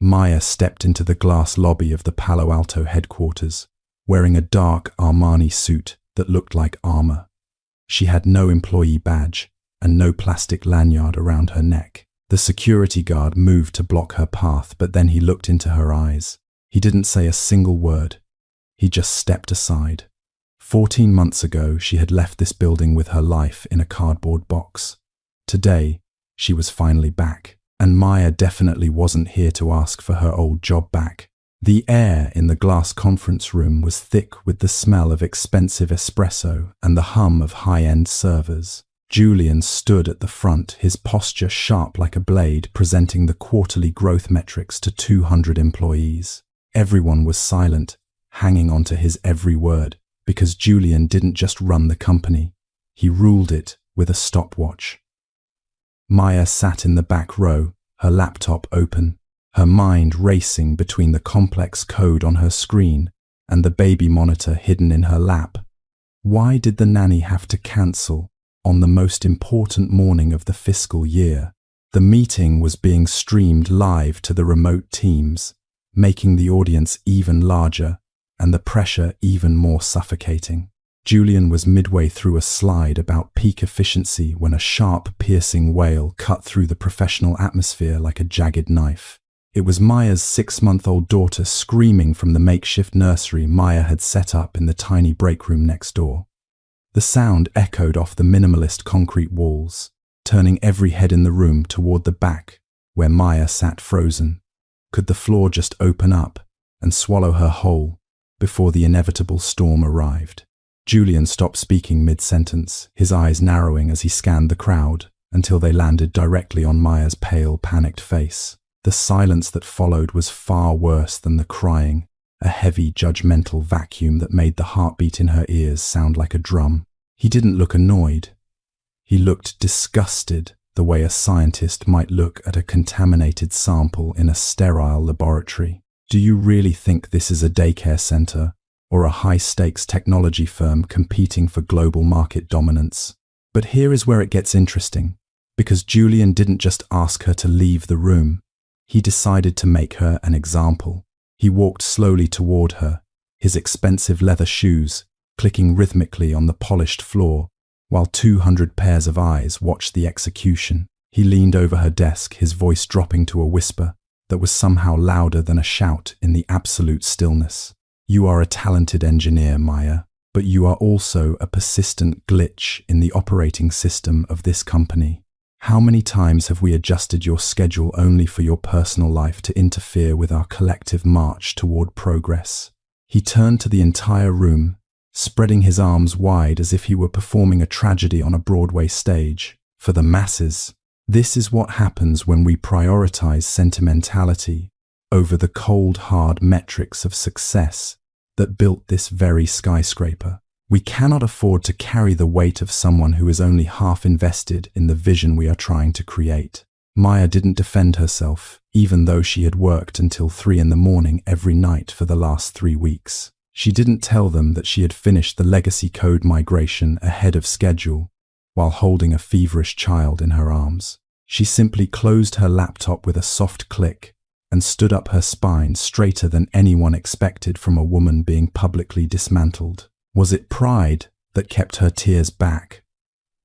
Maya stepped into the glass lobby of the Palo Alto headquarters, wearing a dark Armani suit that looked like armor. She had no employee badge and no plastic lanyard around her neck. The security guard moved to block her path, but then he looked into her eyes. He didn't say a single word. He just stepped aside. 14 months ago, she had left this building with her life in a cardboard box. Today, she was finally back, and Maya definitely wasn't here to ask for her old job back. The air in the glass conference room was thick with the smell of expensive espresso and the hum of high-end servers. Julian stood at the front, his posture sharp like a blade, presenting the quarterly growth metrics to 200 employees. Everyone was silent, hanging on to his every word, because Julian didn't just run the company, he ruled it with a stopwatch. Maya sat in the back row, her laptop open, her mind racing between the complex code on her screen and the baby monitor hidden in her lap. Why did the nanny have to cancel on the most important morning of the fiscal year? The meeting was being streamed live to the remote teams, making the audience even larger and the pressure even more suffocating. Julian was midway through a slide about peak efficiency when a sharp, piercing wail cut through the professional atmosphere like a jagged knife. It was Maya's 6-month-old daughter screaming from the makeshift nursery Maya had set up in the tiny break room next door. The sound echoed off the minimalist concrete walls, turning every head in the room toward the back, where Maya sat frozen. Could the floor just open up and swallow her whole before the inevitable storm arrived? Julian stopped speaking mid-sentence, his eyes narrowing as he scanned the crowd, until they landed directly on Maya's pale, panicked face. The silence that followed was far worse than the crying, a heavy, judgmental vacuum that made the heartbeat in her ears sound like a drum. He didn't look annoyed. He looked disgusted, the way a scientist might look at a contaminated sample in a sterile laboratory. Do you really think this is a daycare center or a high-stakes technology firm competing for global market dominance? But here is where it gets interesting, because Julian didn't just ask her to leave the room. He decided to make her an example. He walked slowly toward her, his expensive leather shoes clicking rhythmically on the polished floor, while 200 pairs of eyes watched the execution. He leaned over her desk, his voice dropping to a whisper that was somehow louder than a shout in the absolute stillness. You are a talented engineer, Maya, but you are also a persistent glitch in the operating system of this company. How many times have we adjusted your schedule only for your personal life to interfere with our collective march toward progress? He turned to the entire room, spreading his arms wide as if he were performing a tragedy on a Broadway stage. For the masses, this is what happens when we prioritize sentimentality over the cold, hard metrics of success that built this very skyscraper. We cannot afford to carry the weight of someone who is only half invested in the vision we are trying to create. Maya didn't defend herself, even though she had worked until 3 a.m. every night for the last 3 weeks. She didn't tell them that she had finished the legacy code migration ahead of schedule while holding a feverish child in her arms. She simply closed her laptop with a soft click and stood up, her spine straighter than anyone expected from a woman being publicly dismantled. Was it pride that kept her tears back?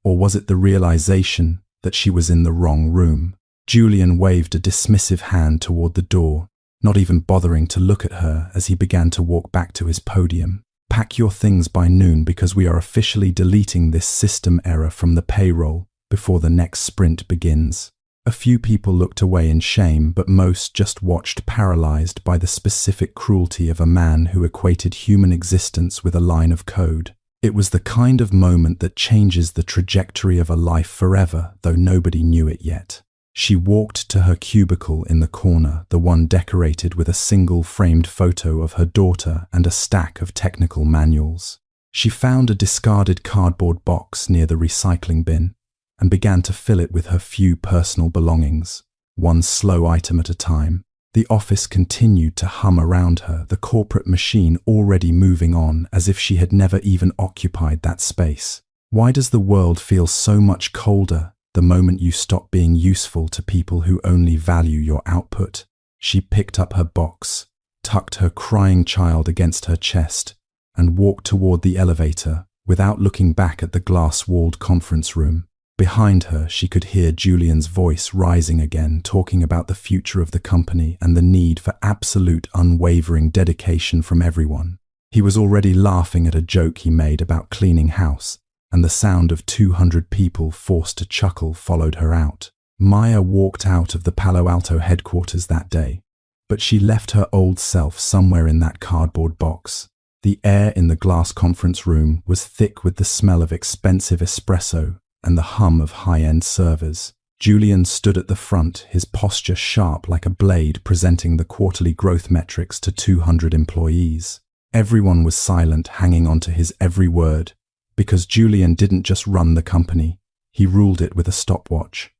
Or was it the realization that she was in the wrong room? Julian waved a dismissive hand toward the door, not even bothering to look at her as he began to walk back to his podium. Pack your things by noon, because we are officially deleting this system error from the payroll before the next sprint begins. A few people looked away in shame, but most just watched, paralyzed by the specific cruelty of a man who equated human existence with a line of code. It was the kind of moment that changes the trajectory of a life forever, though nobody knew it yet. She walked to her cubicle in the corner, the one decorated with a single framed photo of her daughter and a stack of technical manuals. She found a discarded cardboard box near the recycling bin and began to fill it with her few personal belongings, one slow item at a time. The office continued to hum around her, the corporate machine already moving on as if she had never even occupied that space. Why does the world feel so much colder the moment you stop being useful to people who only value your output? She picked up her box, tucked her crying child against her chest, and walked toward the elevator without looking back at the glass-walled conference room. Behind her, she could hear Julian's voice rising again, talking about the future of the company and the need for absolute, unwavering dedication from everyone. He was already laughing at a joke he made about cleaning house, and the sound of 200 people forced to chuckle followed her out. Maya walked out of the Palo Alto headquarters that day, but she left her old self somewhere in that cardboard box. The air in the glass conference room was thick with the smell of expensive espresso and the hum of high-end servers. Julian stood at the front, his posture sharp like a blade, presenting the quarterly growth metrics to 200 employees. Everyone was silent, hanging on to his every word, because Julian didn't just run the company, he ruled it with a stopwatch.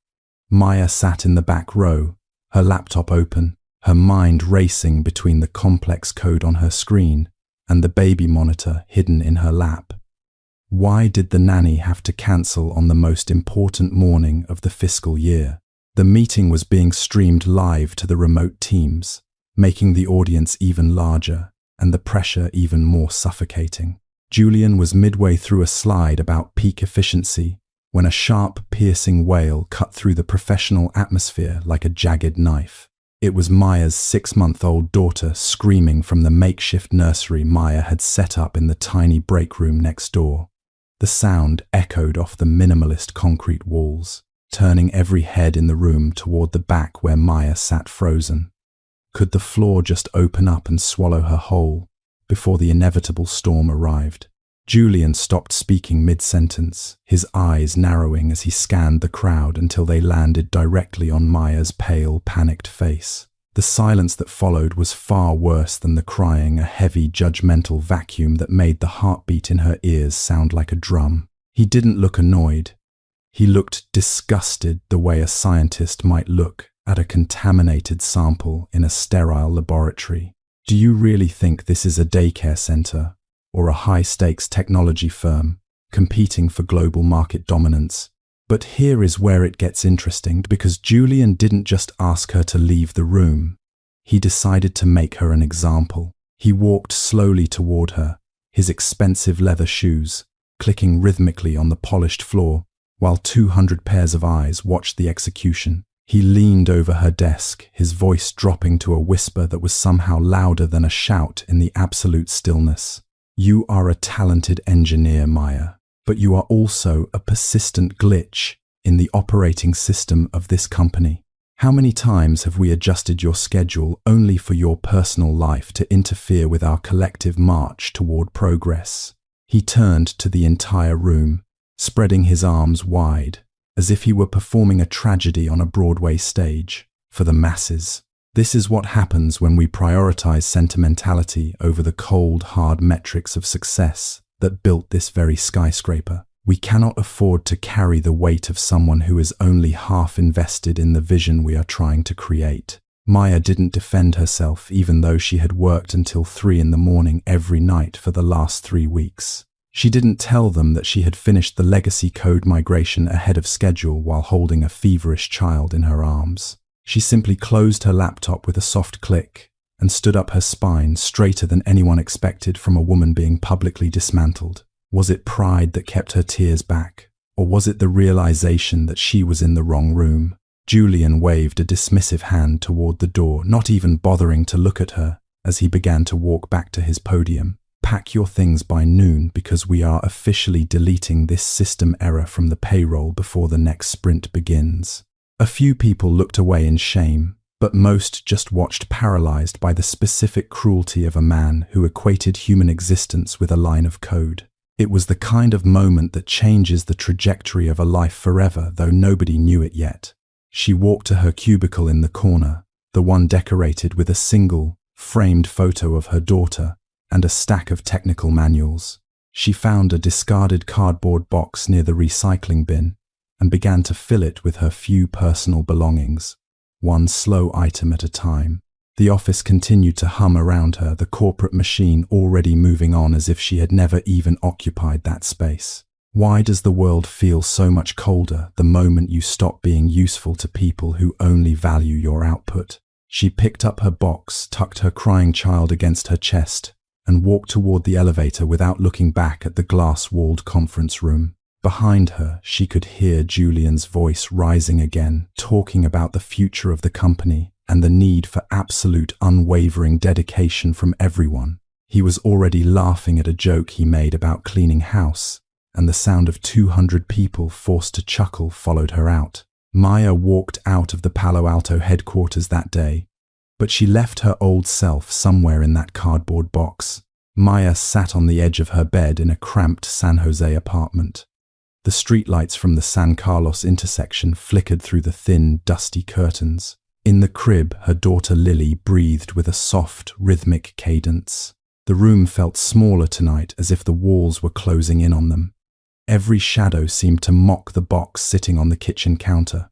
Maya sat in the back row, her laptop open, her mind racing between the complex code on her screen and the baby monitor hidden in her lap. Why did the nanny have to cancel on the most important morning of the fiscal year? The meeting was being streamed live to the remote teams, making the audience even larger and the pressure even more suffocating. Julian was midway through a slide about peak efficiency when a sharp, piercing wail cut through the professional atmosphere like a jagged knife. It was Maya's 6-month-old daughter screaming from the makeshift nursery Maya had set up in the tiny break room next door. The sound echoed off the minimalist concrete walls, turning every head in the room toward the back where Maya sat frozen. Could the floor just open up and swallow her whole before the inevitable storm arrived? Julian stopped speaking mid-sentence, his eyes narrowing as he scanned the crowd until they landed directly on Maya's pale, panicked face. The silence that followed was far worse than the crying, a heavy, judgmental vacuum that made the heartbeat in her ears sound like a drum. He didn't look annoyed. He looked disgusted, the way a scientist might look at a contaminated sample in a sterile laboratory. Do you really think this is a daycare center or a high-stakes technology firm competing for global market dominance? But here is where it gets interesting, because Julian didn't just ask her to leave the room. He decided to make her an example. He walked slowly toward her, his expensive leather shoes clicking rhythmically on the polished floor, while 200 pairs of eyes watched the execution. He leaned over her desk, his voice dropping to a whisper that was somehow louder than a shout in the absolute stillness. You are a talented engineer, Maya, but you are also a persistent glitch in the operating system of this company. How many times have we adjusted your schedule only for your personal life to interfere with our collective march toward progress? He turned to the entire room, spreading his arms wide, as if he were performing a tragedy on a Broadway stage for the masses. This is what happens when we prioritize sentimentality over the cold, hard metrics of success that built this very skyscraper. We cannot afford to carry the weight of someone who is only half invested in the vision we are trying to create. Maya didn't defend herself, even though she had worked until 3 a.m. every night for the last 3 weeks. She didn't tell them that she had finished the legacy code migration ahead of schedule while holding a feverish child in her arms. She simply closed her laptop with a soft click and stood up, her spine straighter than anyone expected from a woman being publicly dismantled. Was it pride that kept her tears back, or was it the realization that she was in the wrong room? Julian waved a dismissive hand toward the door, not even bothering to look at her as he began to walk back to his podium. Pack your things by noon, because we are officially deleting this system error from the payroll before the next sprint begins. A few people looked away in shame, but most just watched, paralyzed by the specific cruelty of a man who equated human existence with a line of code. It was the kind of moment that changes the trajectory of a life forever, though nobody knew it yet. She walked to her cubicle in the corner, the one decorated with a single, framed photo of her daughter and a stack of technical manuals. She found a discarded cardboard box near the recycling bin and began to fill it with her few personal belongings, one slow item at a time. The office continued to hum around her, the corporate machine already moving on as if she had never even occupied that space. Why does the world feel so much colder the moment you stop being useful to people who only value your output? She picked up her box, tucked her crying child against her chest, and walked toward the elevator without looking back at the glass-walled conference room. Behind her, she could hear Julian's voice rising again, talking about the future of the company and the need for absolute, unwavering dedication from everyone. He was already laughing at a joke he made about cleaning house, and the sound of 200 people forced to chuckle followed her out. Maya walked out of the Palo Alto headquarters that day, but she left her old self somewhere in that cardboard box. Maya sat on the edge of her bed in a cramped San Jose apartment. The streetlights from the San Carlos intersection flickered through the thin, dusty curtains. In the crib, her daughter Lily breathed with a soft, rhythmic cadence. The room felt smaller tonight, as if the walls were closing in on them. Every shadow seemed to mock the box sitting on the kitchen counter.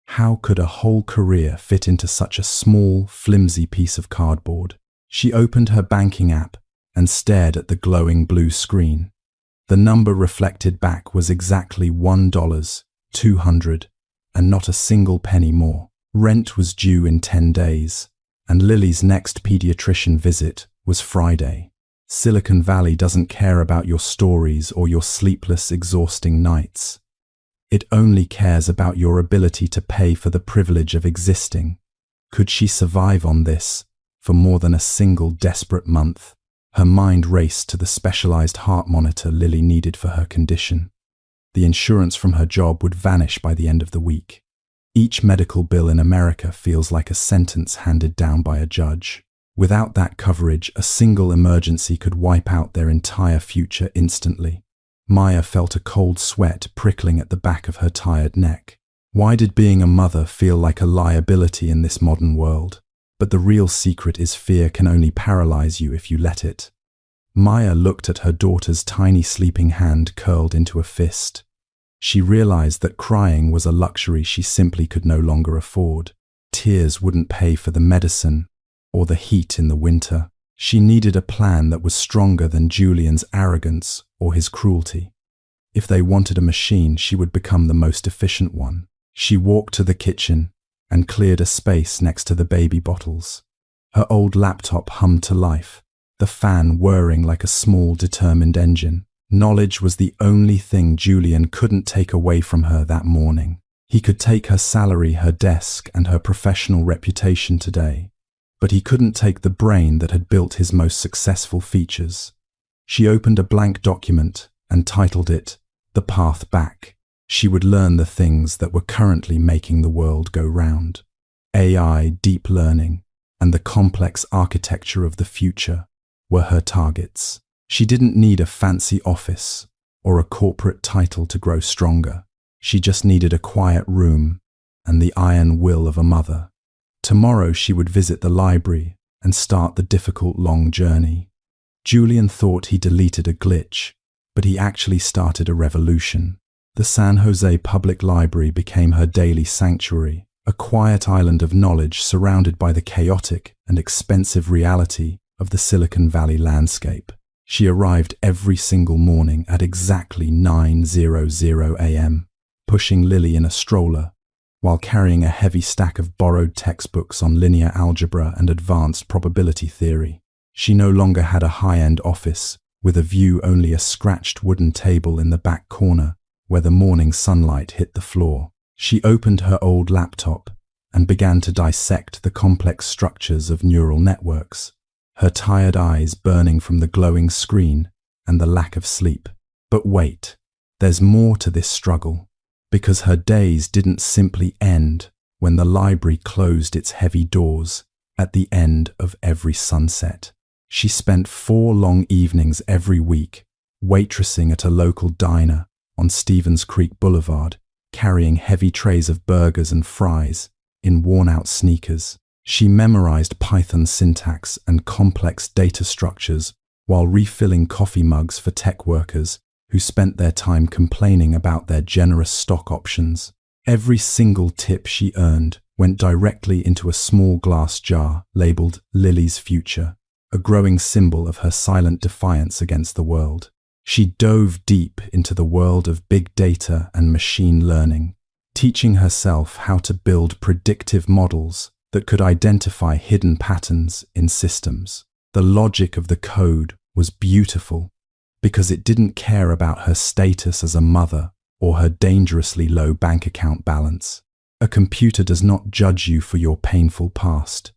How could a whole career fit into such a small, flimsy piece of cardboard? She opened her banking app and stared at the glowing blue screen. The number reflected back was exactly $1.200, and not a single penny more. Rent was due in 10 days, and Lily's next pediatrician visit was Friday. Silicon Valley doesn't care about your stories or your sleepless, exhausting nights. It only cares about your ability to pay for the privilege of existing. Could she survive on this for more than a single desperate month? Her mind raced to the specialized heart monitor Lily needed for her condition. The insurance from her job would vanish by the end of the week. Each medical bill in America feels like a sentence handed down by a judge. Without that coverage, a single emergency could wipe out their entire future instantly. Maya felt a cold sweat prickling at the back of her tired neck. Why did being a mother feel like a liability in this modern world? But the real secret is fear can only paralyze you if you let it. Maya looked at her daughter's tiny sleeping hand curled into a fist. She realized that crying was a luxury she simply could no longer afford. Tears wouldn't pay for the medicine or the heat in the winter. She needed a plan that was stronger than Julian's arrogance or his cruelty. If they wanted a machine, she would become the most efficient one. She walked to the kitchen and cleared a space next to the baby bottles. Her old laptop hummed to life, the fan whirring like a small, determined engine. Knowledge was the only thing Julian couldn't take away from her that morning. He could take her salary, her desk, and her professional reputation today, but he couldn't take the brain that had built his most successful features. She opened a blank document and titled it, "The Path Back." She would learn the things that were currently making the world go round. AI, deep learning, and the complex architecture of the future were her targets. She didn't need a fancy office or a corporate title to grow stronger. She just needed a quiet room and the iron will of a mother. Tomorrow she would visit the library and start the difficult, long journey. Julian thought he deleted a glitch, but he actually started a revolution. The San Jose Public Library became her daily sanctuary, a quiet island of knowledge surrounded by the chaotic and expensive reality of the Silicon Valley landscape. She arrived every single morning at exactly 9:00 a.m., pushing Lily in a stroller, while carrying a heavy stack of borrowed textbooks on linear algebra and advanced probability theory. She no longer had a high-end office, with a view only a scratched wooden table in the back corner, where the morning sunlight hit the floor. She opened her old laptop and began to dissect the complex structures of neural networks, her tired eyes burning from the glowing screen and the lack of sleep. But wait, there's more to this struggle, because her days didn't simply end when the library closed its heavy doors at the end of every sunset. She spent 4 long evenings every week waitressing at a local diner on Stevens Creek Boulevard, carrying heavy trays of burgers and fries in worn-out sneakers. She memorized Python syntax and complex data structures while refilling coffee mugs for tech workers who spent their time complaining about their generous stock options. Every single tip she earned went directly into a small glass jar labeled Lily's Future, a growing symbol of her silent defiance against the world. She dove deep into the world of big data and machine learning, teaching herself how to build predictive models that could identify hidden patterns in systems. The logic of the code was beautiful because it didn't care about her status as a mother or her dangerously low bank account balance. A computer does not judge you for your painful past.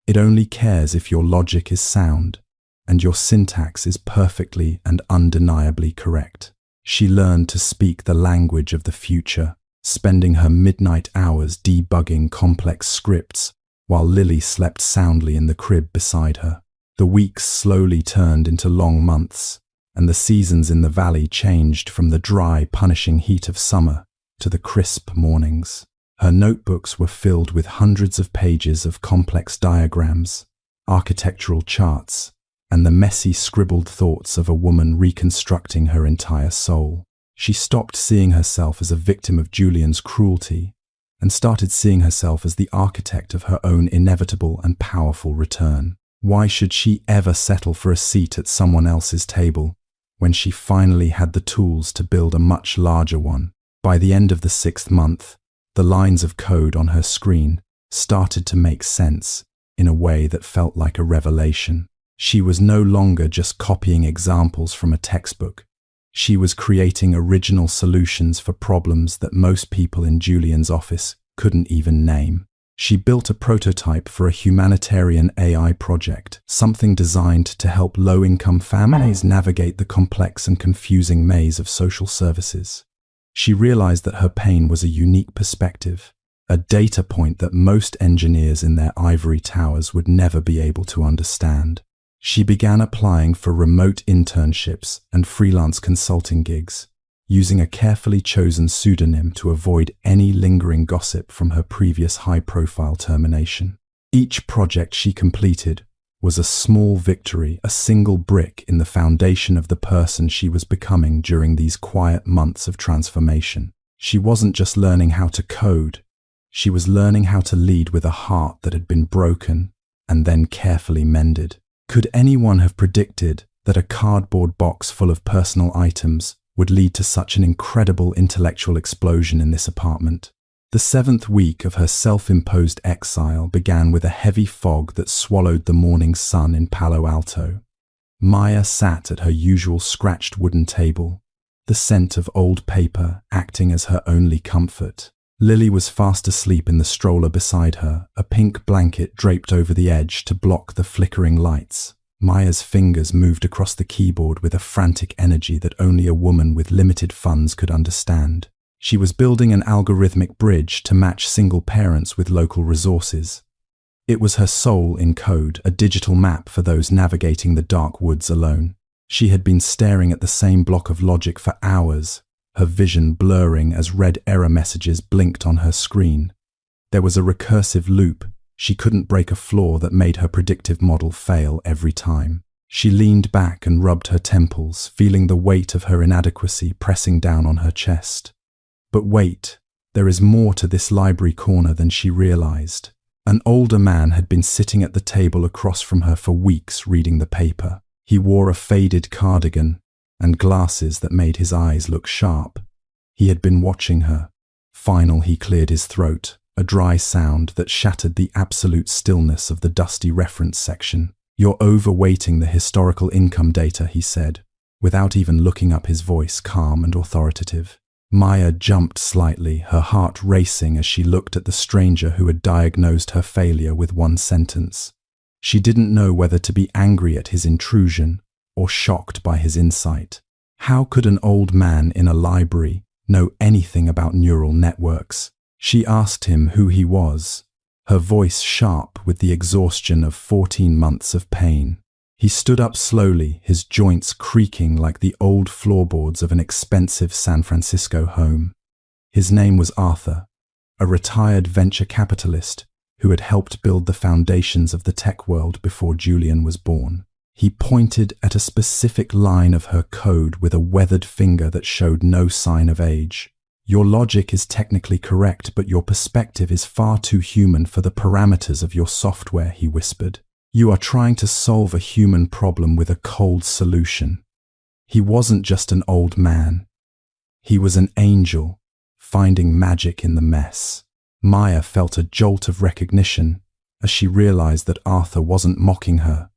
It only cares if your logic is sound and your syntax is perfectly and undeniably correct. She learned to speak the language of the future, spending her midnight hours debugging complex scripts while Lily slept soundly in the crib beside her. The weeks slowly turned into long months, and the seasons in the valley changed from the dry, punishing heat of summer to the crisp mornings. Her notebooks were filled with hundreds of pages of complex diagrams, architectural charts, and the messy scribbled thoughts of a woman reconstructing her entire soul. She stopped seeing herself as a victim of Julian's cruelty and started seeing herself as the architect of her own inevitable and powerful return. Why should she ever settle for a seat at someone else's table when she finally had the tools to build a much larger one? By the end of the 6th month, the lines of code on her screen started to make sense in a way that felt like a revelation. She was no longer just copying examples from a textbook. She was creating original solutions for problems that most people in Julian's office couldn't even name. She built a prototype for a humanitarian AI project, something designed to help low-income families navigate the complex and confusing maze of social services. She realized that her pain was a unique perspective, a data point that most engineers in their ivory towers would never be able to understand. She began applying for remote internships and freelance consulting gigs, using a carefully chosen pseudonym to avoid any lingering gossip from her previous high-profile termination. Each project she completed was a small victory, a single brick in the foundation of the person she was becoming during these quiet months of transformation. She wasn't just learning how to code, she was learning how to lead with a heart that had been broken and then carefully mended. Could anyone have predicted that a cardboard box full of personal items would lead to such an incredible intellectual explosion in this apartment? The 7th week of her self-imposed exile began with a heavy fog that swallowed the morning sun in Palo Alto. Maya sat at her usual scratched wooden table, the scent of old paper acting as her only comfort. Lily was fast asleep in the stroller beside her, a pink blanket draped over the edge to block the flickering lights. Maya's fingers moved across the keyboard with a frantic energy that only a woman with limited funds could understand. She was building an algorithmic bridge to match single parents with local resources. It was her soul in code, a digital map for those navigating the dark woods alone. She had been staring at the same block of logic for hours, her vision blurring as red error messages blinked on her screen. There was a recursive loop. She couldn't break a flaw that made her predictive model fail every time. She leaned back and rubbed her temples, feeling the weight of her inadequacy pressing down on her chest. But wait, there is more to this library corner than she realized. An older man had been sitting at the table across from her for weeks reading the paper. He wore a faded cardigan and glasses that made his eyes look sharp. He had been watching her. Finally, he cleared his throat, a dry sound that shattered the absolute stillness of the dusty reference section. "You're overweighting the historical income data," he said, without even looking up, his voice calm and authoritative. Maya jumped slightly, her heart racing as she looked at the stranger who had diagnosed her failure with one sentence. She didn't know whether to be angry at his intrusion or shocked by his insight. How could an old man in a library know anything about neural networks? She asked him who he was, her voice sharp with the exhaustion of 14 months of pain. He stood up slowly, his joints creaking like the old floorboards of an expensive San Francisco home. His name was Arthur, a retired venture capitalist who had helped build the foundations of the tech world before Julian was born. He pointed at a specific line of her code with a weathered finger that showed no sign of age. "Your logic is technically correct, but your perspective is far too human for the parameters of your software," he whispered. "You are trying to solve a human problem with a cold solution." He wasn't just an old man. He was an angel, finding magic in the mess. Maya felt a jolt of recognition as she realized that Arthur wasn't mocking her.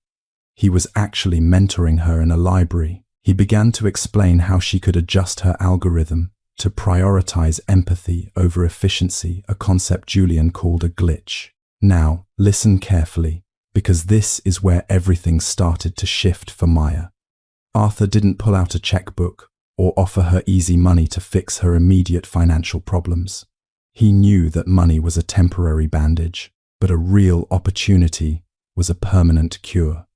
He was actually mentoring her in a library. He began to explain how she could adjust her algorithm to prioritize empathy over efficiency, a concept Julian called a glitch. Now, listen carefully, because this is where everything started to shift for Maya. Arthur didn't pull out a checkbook or offer her easy money to fix her immediate financial problems. He knew that money was a temporary bandage, but a real opportunity was a permanent cure.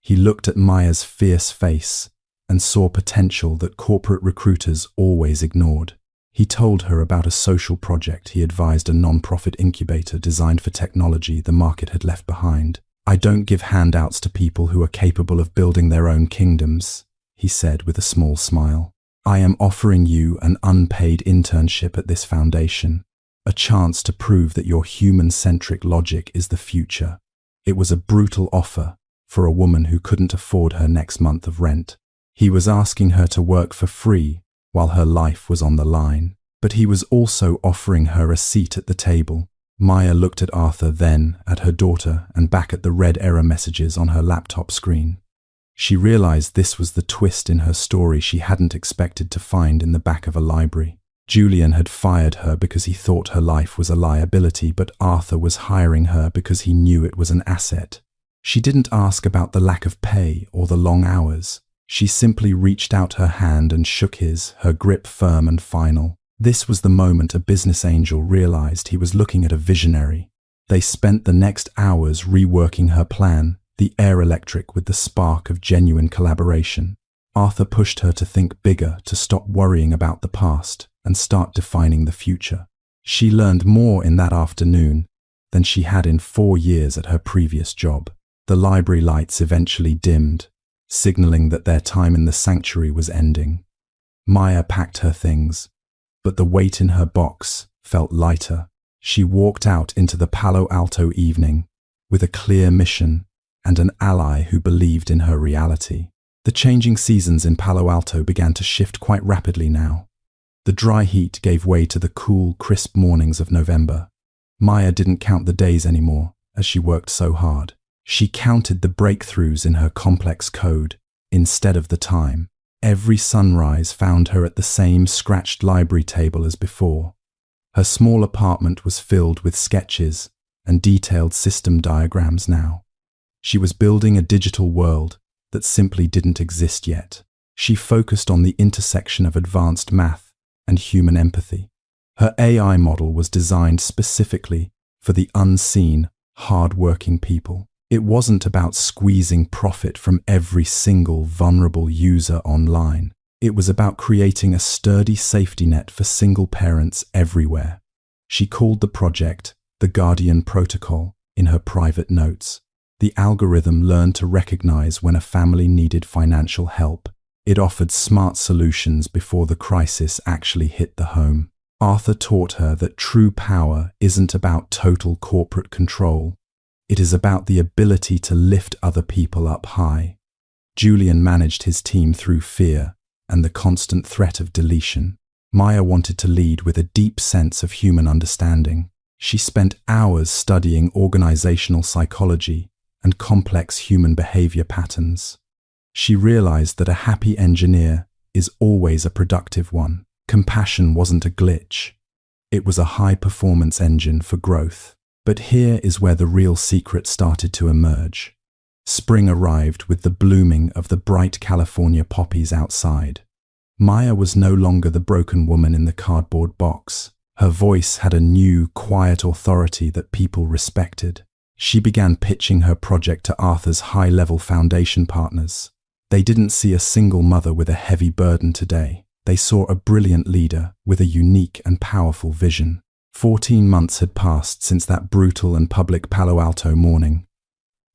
He looked at Maya's fierce face and saw potential that corporate recruiters always ignored. He told her about a social project he advised, a non-profit incubator designed for technology the market had left behind. "I don't give handouts to people who are capable of building their own kingdoms," he said with a small smile. "I am offering you an unpaid internship at this foundation, a chance to prove that your human-centric logic is the future." It was a brutal offer for a woman who couldn't afford her next month of rent. He was asking her to work for free while her life was on the line, but he was also offering her a seat at the table. Maya looked at Arthur, then at her daughter, and back at the red error messages on her laptop screen. She realized this was the twist in her story she hadn't expected to find in the back of a library. Julian had fired her because he thought her life was a liability, but Arthur was hiring her because he knew it was an asset. She didn't ask about the lack of pay or the long hours. She simply reached out her hand and shook his, her grip firm and final. This was the moment a business angel realized he was looking at a visionary. They spent the next hours reworking her plan, the Air Electric with the spark of genuine collaboration. Arthur pushed her to think bigger, to stop worrying about the past and start defining the future. She learned more in that afternoon than she had in 4 years at her previous job. The library lights eventually dimmed, signaling that their time in the sanctuary was ending. Maya packed her things, but the weight in her box felt lighter. She walked out into the Palo Alto evening with a clear mission and an ally who believed in her reality. The changing seasons in Palo Alto began to shift quite rapidly now. The dry heat gave way to the cool, crisp mornings of November. Maya didn't count the days anymore as she worked so hard. She counted the breakthroughs in her complex code instead of the time. Every sunrise found her at the same scratched library table as before. Her small apartment was filled with sketches and detailed system diagrams now. She was building a digital world that simply didn't exist yet. She focused on the intersection of advanced math and human empathy. Her AI model was designed specifically for the unseen, hard-working people. It wasn't about squeezing profit from every single vulnerable user online. It was about creating a sturdy safety net for single parents everywhere. She called the project the Guardian Protocol in her private notes. The algorithm learned to recognize when a family needed financial help. It offered smart solutions before the crisis actually hit the home. Arthur taught her that true power isn't about total corporate control. It is about the ability to lift other people up high. Julian managed his team through fear and the constant threat of deletion. Maya wanted to lead with a deep sense of human understanding. She spent hours studying organizational psychology and complex human behavior patterns. She realized that a happy engineer is always a productive one. Compassion wasn't a glitch. It was a high-performance engine for growth. But here is where the real secret started to emerge. Spring arrived with the blooming of the bright California poppies outside. Maya was no longer the broken woman in the cardboard box. Her voice had a new, quiet authority that people respected. She began pitching her project to Arthur's high-level foundation partners. They didn't see a single mother with a heavy burden today. They saw a brilliant leader with a unique and powerful vision. 14 months had passed since that brutal and public Palo Alto morning.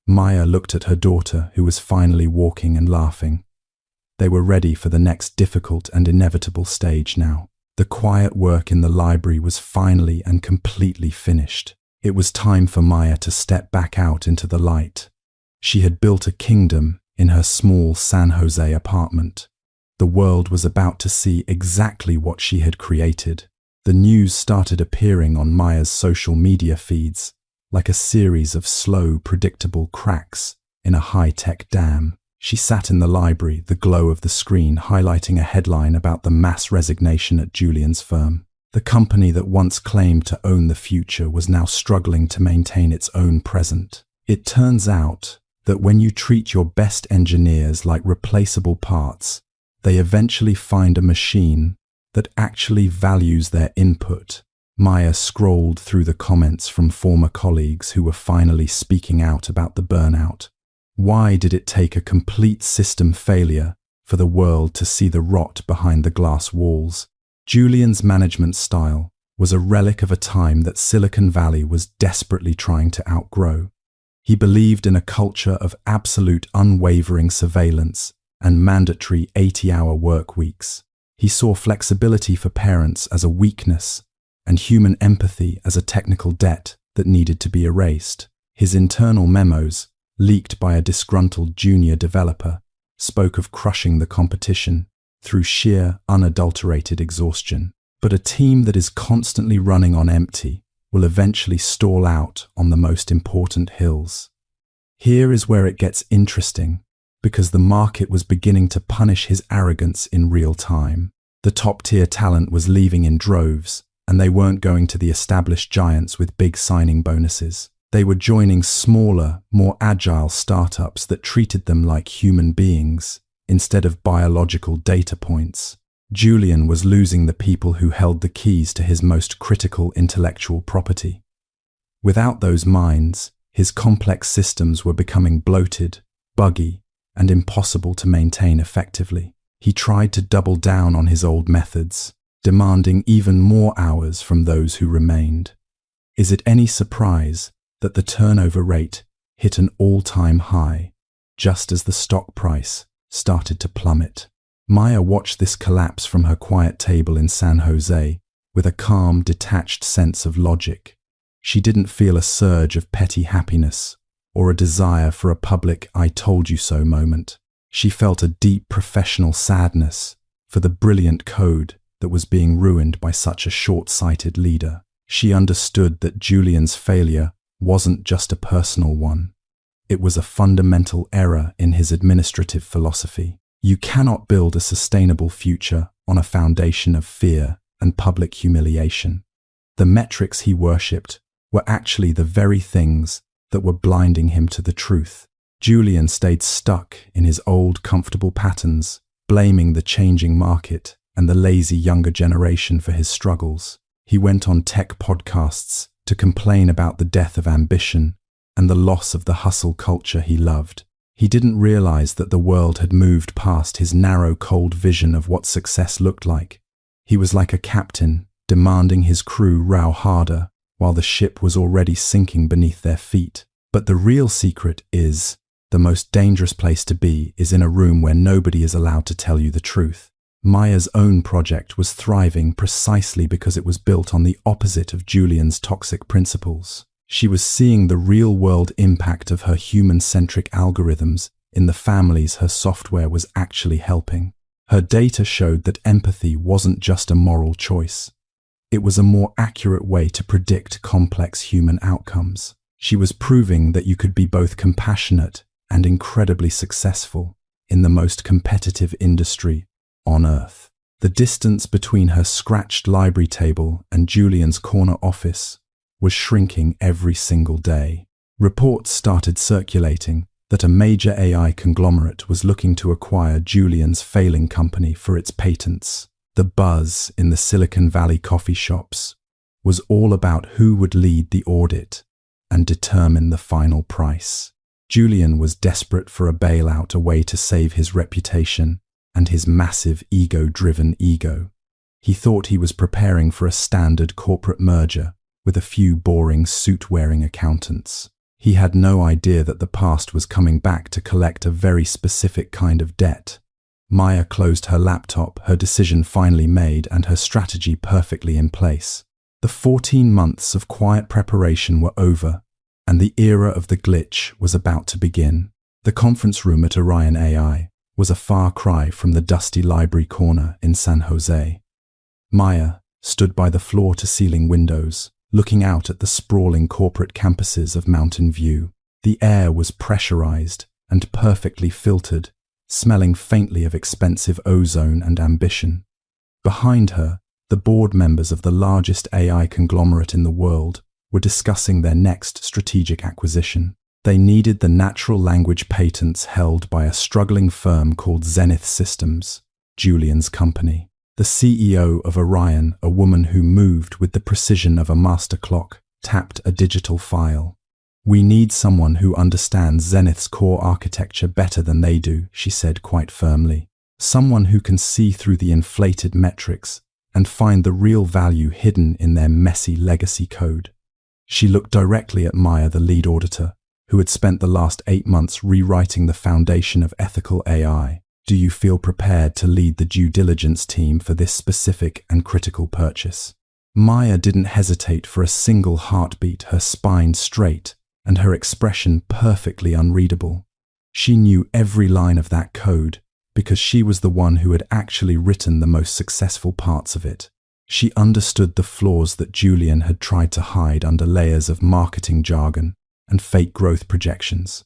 Maya looked at her daughter, who was finally walking and laughing. They were ready for the next difficult and inevitable stage now. The quiet work in the library was finally and completely finished. It was time for Maya to step back out into the light. She had built a kingdom in her small San Jose apartment. The world was about to see exactly what she had created. The news started appearing on Maya's social media feeds. like a series of slow, predictable cracks in a high-tech dam. She sat in the library, the glow of the screen highlighting a headline about the mass resignation at Julian's firm. The company that once claimed to own the future was now struggling to maintain its own present. It turns out that when you treat your best engineers like replaceable parts, they eventually find a machine that actually values their input. Maya scrolled through the comments from former colleagues who were finally speaking out about the burnout. Why did it take a complete system failure for the world to see the rot behind the glass walls? Julian's management style was a relic of a time that Silicon Valley was desperately trying to outgrow. He believed in a culture of absolute unwavering surveillance and mandatory 80-hour work weeks. He saw flexibility for parents as a weakness and human empathy as a technical debt that needed to be erased. His internal memos, leaked by a disgruntled junior developer, spoke of crushing the competition through sheer, unadulterated exhaustion. But a team that is constantly running on empty will eventually stall out on the most important hills. Here is where it gets interesting, because the market was beginning to punish his arrogance in real time. The top-tier talent was leaving in droves, and they weren't going to the established giants with big signing bonuses. They were joining smaller, more agile startups that treated them like human beings instead of biological data points. Julian was losing the people who held the keys to his most critical intellectual property. Without those minds, his complex systems were becoming bloated, buggy, and impossible to maintain effectively. He tried to double down on his old methods, demanding even more hours from those who remained. Is it any surprise that the turnover rate hit an all-time high, just as the stock price started to plummet? Maya watched this collapse from her quiet table in San Jose with a calm, detached sense of logic. She didn't feel a surge of petty happiness or a desire for a public "I told you so" moment. She felt a deep professional sadness for the brilliant code that was being ruined by such a short-sighted leader. She understood that Julian's failure wasn't just a personal one. It was a fundamental error in his administrative philosophy. You cannot build a sustainable future on a foundation of fear and public humiliation. The metrics he worshipped were actually the very things that were blinding him to the truth. Julian stayed stuck in his old comfortable patterns, blaming the changing market and the lazy younger generation for his struggles. He went on tech podcasts to complain about the death of ambition and the loss of the hustle culture he loved. He didn't realize that the world had moved past his narrow, cold vision of what success looked like. He was like a captain, demanding his crew row harder, while the ship was already sinking beneath their feet. But the real secret is, the most dangerous place to be is in a room where nobody is allowed to tell you the truth. Maya's own project was thriving precisely because it was built on the opposite of Julian's toxic principles. She was seeing the real-world impact of her human-centric algorithms in the families her software was actually helping. Her data showed that empathy wasn't just a moral choice. It was a more accurate way to predict complex human outcomes. She was proving that you could be both compassionate and incredibly successful in the most competitive industry on Earth. The distance between her scratched library table and Julian's corner office was shrinking every single day. Reports started circulating that a major AI conglomerate was looking to acquire Julian's failing company for its patents. The buzz in the Silicon Valley coffee shops was all about who would lead the audit and determine the final price. Julian was desperate for a bailout, a way to save his reputation and his massive ego-driven ego. He thought he was preparing for a standard corporate merger with a few boring suit-wearing accountants. He had no idea that the past was coming back to collect a very specific kind of debt. Maya closed her laptop, her decision finally made and her strategy perfectly in place. The 14 months of quiet preparation were over, and the era of the glitch was about to begin. The conference room at Orion AI was a far cry from the dusty library corner in San Jose. Maya stood by the floor-to-ceiling windows, looking out at the sprawling corporate campuses of Mountain View. The air was pressurized and perfectly filtered, smelling faintly of expensive ozone and ambition. Behind her, the board members of the largest AI conglomerate in the world were discussing their next strategic acquisition. They needed the natural language patents held by a struggling firm called Zenith Systems, Julian's company. The CEO of Orion, a woman who moved with the precision of a master clock, tapped a digital file. "We need someone who understands Zenith's core architecture better than they do," she said quite firmly. "Someone who can see through the inflated metrics and find the real value hidden in their messy legacy code." She looked directly at Maya, the lead auditor, who had spent the last 8 months rewriting the foundation of ethical AI. "Do you feel prepared to lead the due diligence team for this specific and critical purchase?" Maya didn't hesitate for a single heartbeat, her spine straight and her expression perfectly unreadable. She knew every line of that code because she was the one who had actually written the most successful parts of it. She understood the flaws that Julian had tried to hide under layers of marketing jargon and fake growth projections.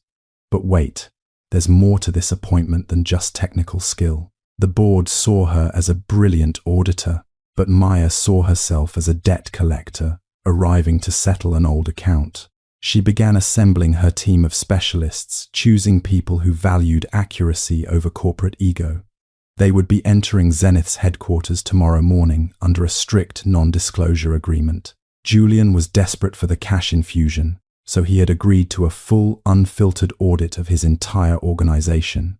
But wait, there's more to this appointment than just technical skill. The board saw her as a brilliant auditor, but Maya saw herself as a debt collector arriving to settle an old account. She began assembling her team of specialists, choosing people who valued accuracy over corporate ego. They would be entering Zenith's headquarters tomorrow morning under a strict non-disclosure agreement. Julian was desperate for the cash infusion, so he had agreed to a full, unfiltered audit of his entire organization.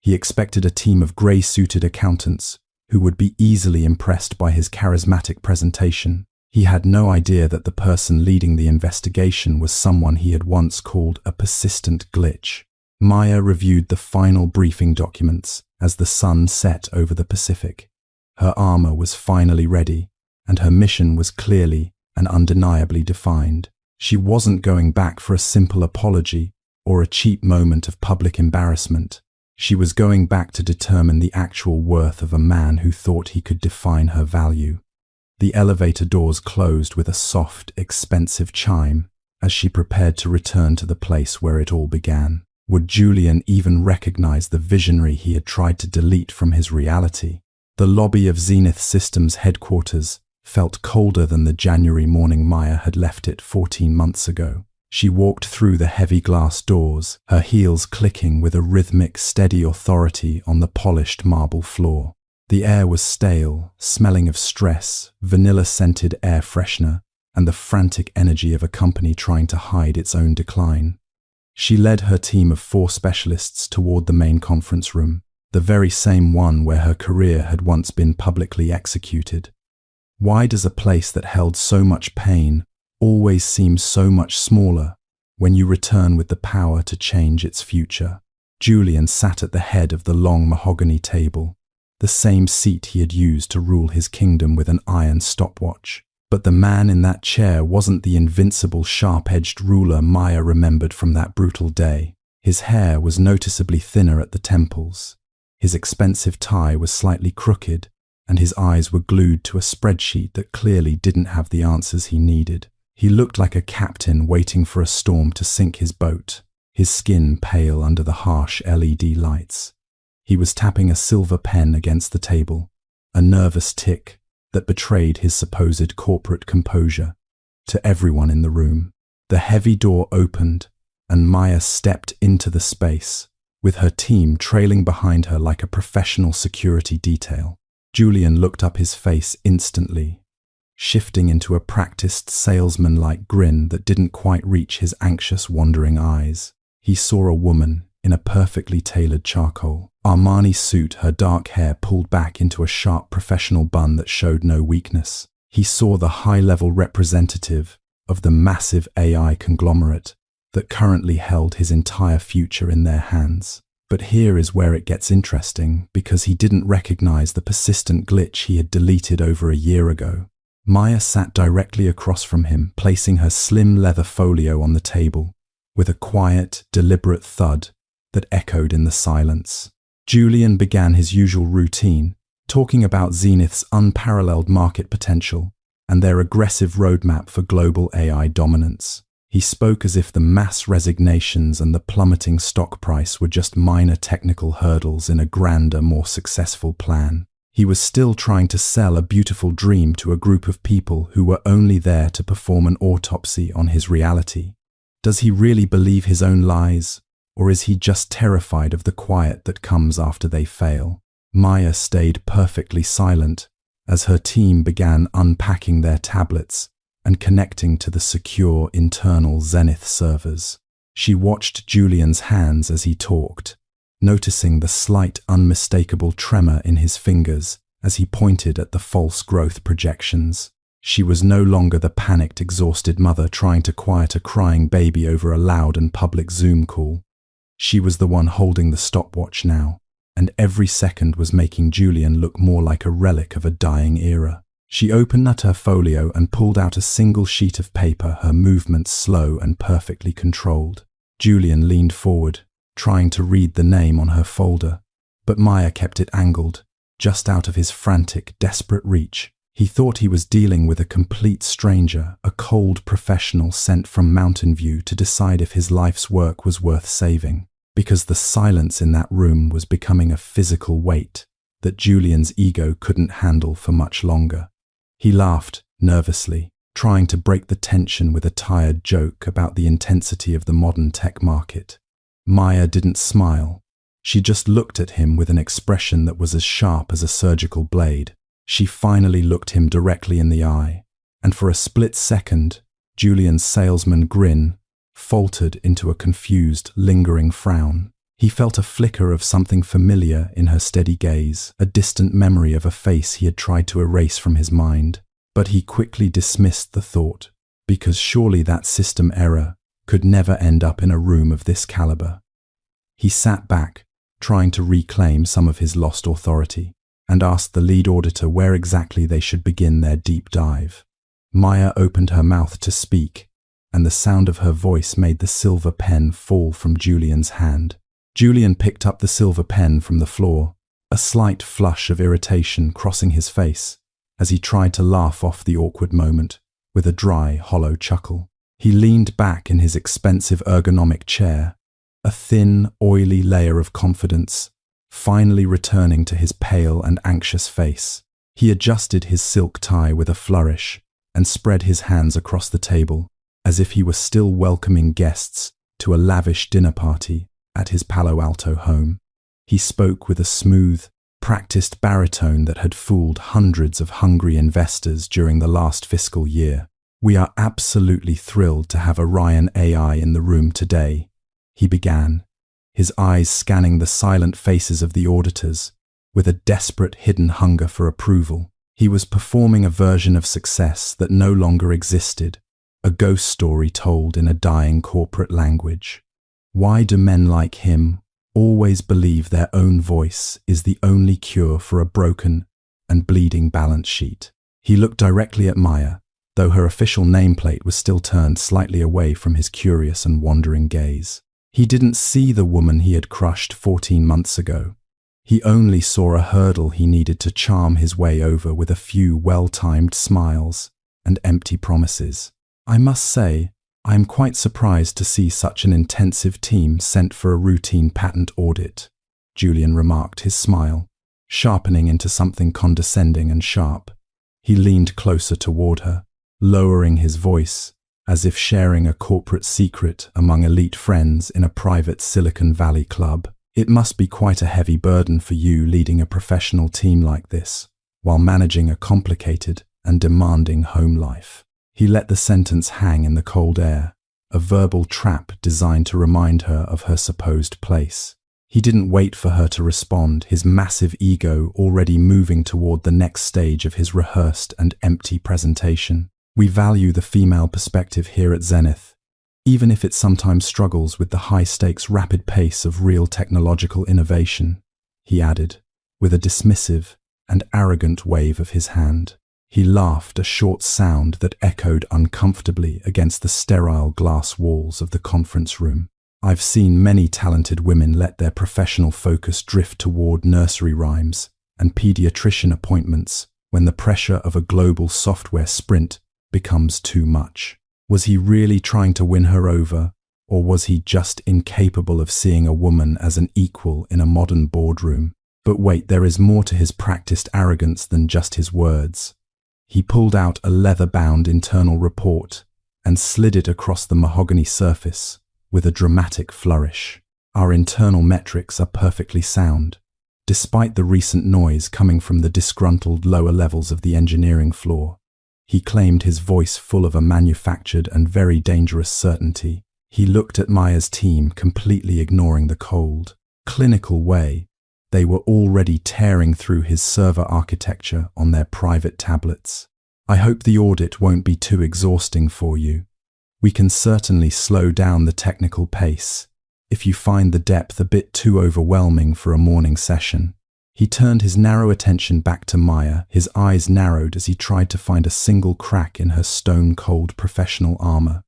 He expected a team of grey-suited accountants who would be easily impressed by his charismatic presentation. He had no idea that the person leading the investigation was someone he had once called a persistent glitch. Maya reviewed the final briefing documents as the sun set over the Pacific. Her armor was finally ready, and her mission was clearly and undeniably defined. She wasn't going back for a simple apology or a cheap moment of public embarrassment. She was going back to determine the actual worth of a man who thought he could define her value. The elevator doors closed with a soft, expensive chime as she prepared to return to the place where it all began. Would Julian even recognize the visionary he had tried to delete from his reality? The lobby of Zenith Systems headquarters felt colder than the January morning Maya had left it 14 months ago. She walked through the heavy glass doors, her heels clicking with a rhythmic, steady authority on the polished marble floor. The air was stale, smelling of stress, vanilla-scented air freshener, and the frantic energy of a company trying to hide its own decline. She led her team of 4 specialists toward the main conference room, the very same one where her career had once been publicly executed. Why does a place that held so much pain always seem so much smaller when you return with the power to change its future? Julian sat at the head of the long mahogany table, the same seat he had used to rule his kingdom with an iron stopwatch. But the man in that chair wasn't the invincible, sharp-edged ruler Maya remembered from that brutal day. His hair was noticeably thinner at the temples. His expensive tie was slightly crooked, and his eyes were glued to a spreadsheet that clearly didn't have the answers he needed. He looked like a captain waiting for a storm to sink his boat, his skin pale under the harsh LED lights. He was tapping a silver pen against the table, a nervous tick that betrayed his supposed corporate composure to everyone in the room. The heavy door opened, and Maya stepped into the space, with her team trailing behind her like a professional security detail. Julian looked up, his face instantly shifting into a practiced salesman-like grin that didn't quite reach his anxious, wandering eyes. He saw a woman in a perfectly tailored charcoal Armani suit, her dark hair pulled back into a sharp professional bun that showed no weakness. He saw the high-level representative of the massive AI conglomerate that currently held his entire future in their hands. But here is where it gets interesting, because he didn't recognize the persistent glitch he had deleted over a year ago. Maya sat directly across from him, placing her slim leather folio on the table, with a quiet, deliberate thud that echoed in the silence. Julian began his usual routine, talking about Zenith's unparalleled market potential and their aggressive roadmap for global AI dominance. He spoke as if the mass resignations and the plummeting stock price were just minor technical hurdles in a grander, more successful plan. He was still trying to sell a beautiful dream to a group of people who were only there to perform an autopsy on his reality. Does he really believe his own lies, or is he just terrified of the quiet that comes after they fail? Maya stayed perfectly silent as her team began unpacking their tablets and connecting to the secure internal Zenith servers. She watched Julian's hands as he talked, noticing the slight, unmistakable tremor in his fingers as he pointed at the false growth projections. She was no longer the panicked, exhausted mother trying to quiet a crying baby over a loud and public Zoom call. She was the one holding the stopwatch now, and every second was making Julian look more like a relic of a dying era. She opened her folio and pulled out a single sheet of paper, her movements slow and perfectly controlled. Julian leaned forward, trying to read the name on her folder, but Maya kept it angled, just out of his frantic, desperate reach. He thought he was dealing with a complete stranger, a cold professional sent from Mountain View to decide if his life's work was worth saving, because the silence in that room was becoming a physical weight that Julian's ego couldn't handle for much longer. He laughed, nervously, trying to break the tension with a tired joke about the intensity of the modern tech market. Maya didn't smile. She just looked at him with an expression that was as sharp as a surgical blade. She finally looked him directly in the eye, and for a split second, Julian's salesman grin faltered into a confused, lingering frown. He felt a flicker of something familiar in her steady gaze, a distant memory of a face he had tried to erase from his mind. But he quickly dismissed the thought, because surely that system error could never end up in a room of this caliber. He sat back, trying to reclaim some of his lost authority, and asked the lead auditor where exactly they should begin their deep dive. Maya opened her mouth to speak, and the sound of her voice made the silver pen fall from Julian's hand. Julian picked up the silver pen from the floor, a slight flush of irritation crossing his face as he tried to laugh off the awkward moment with a dry, hollow chuckle. He leaned back in his expensive ergonomic chair, a thin, oily layer of confidence finally returning to his pale and anxious face. He adjusted his silk tie with a flourish and spread his hands across the table as if he were still welcoming guests to a lavish dinner party at his Palo Alto home. He spoke with a smooth, practiced baritone that had fooled hundreds of hungry investors during the last fiscal year. "We are absolutely thrilled to have Orion AI in the room today," he began, his eyes scanning the silent faces of the auditors with a desperate hidden hunger for approval. He was performing a version of success that no longer existed, a ghost story told in a dying corporate language. Why do men like him always believe their own voice is the only cure for a broken and bleeding balance sheet? He looked directly at Maya, though her official nameplate was still turned slightly away from his curious and wandering gaze. He didn't see the woman he had crushed 14 months ago. He only saw a hurdle he needed to charm his way over with a few well-timed smiles and empty promises. "I must say, I am quite surprised to see such an intensive team sent for a routine patent audit," Julian remarked, his smile sharpening into something condescending and sharp. He leaned closer toward her, lowering his voice as if sharing a corporate secret among elite friends in a private Silicon Valley club. "It must be quite a heavy burden for you leading a professional team like this, while managing a complicated and demanding home life." He let the sentence hang in the cold air, a verbal trap designed to remind her of her supposed place. He didn't wait for her to respond, his massive ego already moving toward the next stage of his rehearsed and empty presentation. "We value the female perspective here at Zenith, even if it sometimes struggles with the high-stakes rapid pace of real technological innovation," he added, with a dismissive and arrogant wave of his hand. He laughed, a short sound that echoed uncomfortably against the sterile glass walls of the conference room. "I've seen many talented women let their professional focus drift toward nursery rhymes and pediatrician appointments when the pressure of a global software sprint becomes too much. Was he really trying to win her over, or was he just incapable of seeing a woman as an equal in a modern boardroom? But wait, there is more to his practiced arrogance than just his words. He pulled out a leather-bound internal report and slid it across the mahogany surface with a dramatic flourish. Our internal metrics are perfectly sound, despite the recent noise coming from the disgruntled lower levels of the engineering floor. He claimed, his voice full of a manufactured and very dangerous certainty. He looked at Maya's team, completely ignoring the cold, clinical way they were already tearing through his server architecture on their private tablets. I hope the audit won't be too exhausting for you. We can certainly slow down the technical pace if you find the depth a bit too overwhelming for a morning session. He turned his narrow attention back to Maya, his eyes narrowed as he tried to find a single crack in her stone-cold professional armor.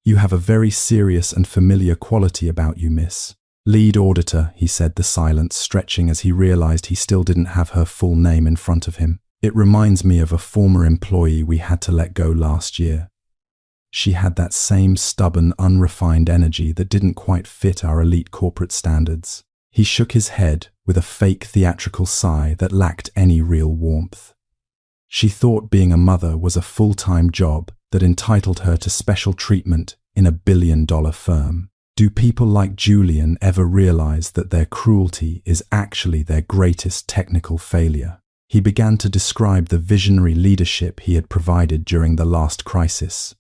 You have a very serious and familiar quality about you, miss. Lead auditor, he said, the silence stretching as he realized he still didn't have her full name in front of him. It reminds me of a former employee we had to let go last year. She had that same stubborn, unrefined energy that didn't quite fit our elite corporate standards. He shook his head with a fake theatrical sigh that lacked any real warmth. She thought being a mother was a full-time job that entitled her to special treatment in a billion-dollar firm. Do people like Julian ever realize that their cruelty is actually their greatest technical failure? He began to describe the visionary leadership he had provided during the last crisis,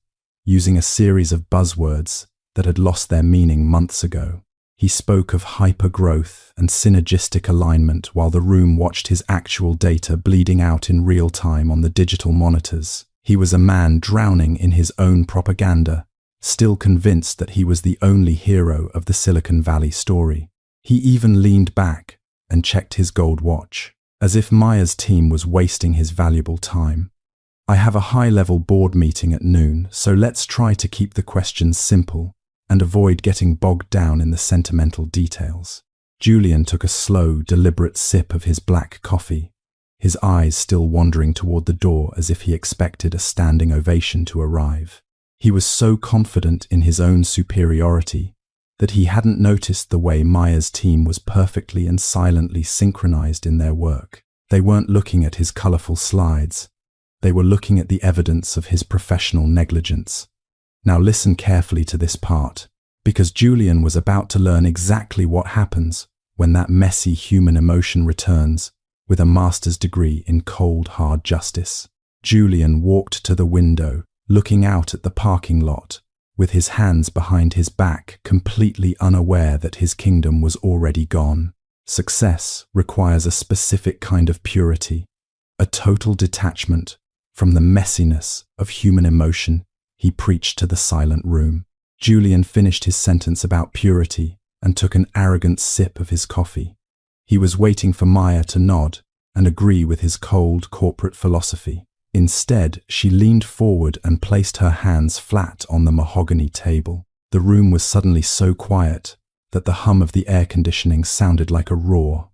using a series of buzzwords that had lost their meaning months ago. He spoke of hyper-growth and synergistic alignment while the room watched his actual data bleeding out in real time on the digital monitors. He was a man drowning in his own propaganda, still convinced that he was the only hero of the Silicon Valley story. He even leaned back and checked his gold watch, as if Maya's team was wasting his valuable time. I have a high-level board meeting at noon, so let's try to keep the questions simple and avoid getting bogged down in the sentimental details. Julian took a slow, deliberate sip of his black coffee, his eyes still wandering toward the door as if he expected a standing ovation to arrive. He was so confident in his own superiority that he hadn't noticed the way Maya's team was perfectly and silently synchronized in their work. They weren't looking at his colorful slides. They were looking at the evidence of his professional negligence. Now listen carefully to this part, because Julian was about to learn exactly what happens when that messy human emotion returns with a master's degree in cold, hard justice. Julian walked to the window, looking out at the parking lot, with his hands behind his back, completely unaware that his kingdom was already gone. Success requires a specific kind of purity, a total detachment from the messiness of human emotion, he preached to the silent room. Julian finished his sentence about purity and took an arrogant sip of his coffee. He was waiting for Maya to nod and agree with his cold corporate philosophy. Instead, she leaned forward and placed her hands flat on the mahogany table. The room was suddenly so quiet that the hum of the air conditioning sounded like a roar.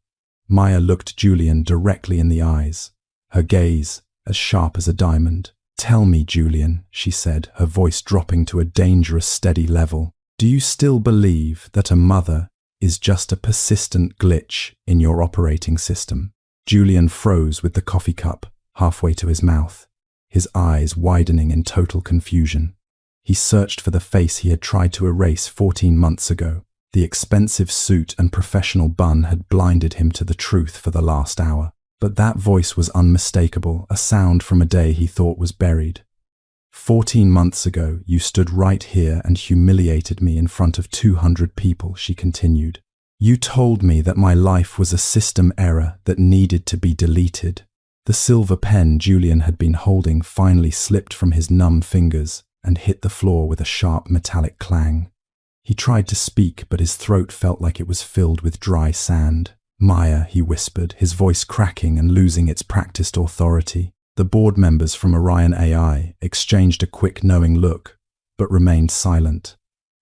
Maya looked Julian directly in the eyes, her gaze as sharp as a diamond. "Tell me, Julian," she said, her voice dropping to a dangerous steady level, "do you still believe that a mother is just a persistent glitch in your operating system?" Julian froze with the coffee cup halfway to his mouth, his eyes widening in total confusion. He searched for the face he had tried to erase 14 months ago. The expensive suit and professional bun had blinded him to the truth for the last hour. But that voice was unmistakable, a sound from a day he thought was buried. 14 months ago, you stood right here and humiliated me in front of 200 people, she continued. You told me that my life was a system error that needed to be deleted. The silver pen Julian had been holding finally slipped from his numb fingers and hit the floor with a sharp metallic clang. He tried to speak, but his throat felt like it was filled with dry sand. "Maya," he whispered, his voice cracking and losing its practiced authority. The board members from Orion AI exchanged a quick knowing look, but remained silent.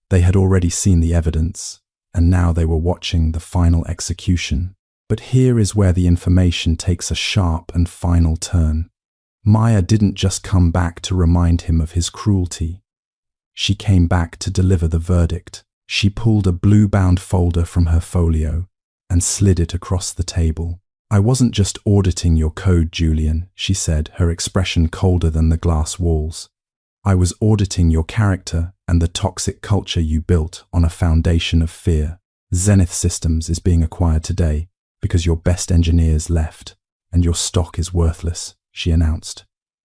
They had already seen the evidence, and now they were watching the final execution. But here is where the information takes a sharp and final turn. Maya didn't just come back to remind him of his cruelty. She came back to deliver the verdict. She pulled a blue-bound folder from her folio and slid it across the table. "I wasn't just auditing your code, Julian," she said, her expression colder than the glass walls. "I was auditing your character and the toxic culture you built on a foundation of fear. Zenith Systems is being acquired today because your best engineers left, and your stock is worthless," she announced.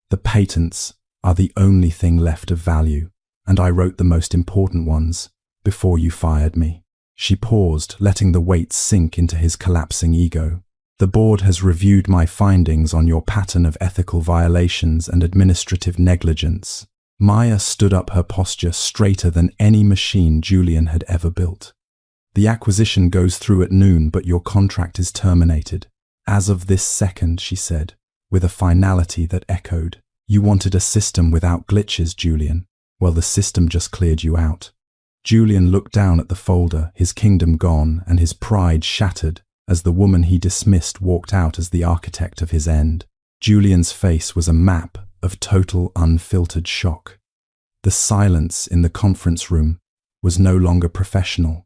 "The patents are the only thing left of value, and I wrote the most important ones before you fired me." She paused, letting the weight sink into his collapsing ego. "The board has reviewed my findings on your pattern of ethical violations and administrative negligence." Maya stood up, her posture straighter than any machine Julian had ever built. "The acquisition goes through at noon, but your contract is terminated. As of this second," she said, with a finality that echoed. "You wanted a system without glitches, Julian. Well, the system just cleared you out." Julian looked down at the folder, his kingdom gone and his pride shattered as the woman he dismissed walked out as the architect of his end. Julian's face was a map of total unfiltered shock. The silence in the conference room was no longer professional.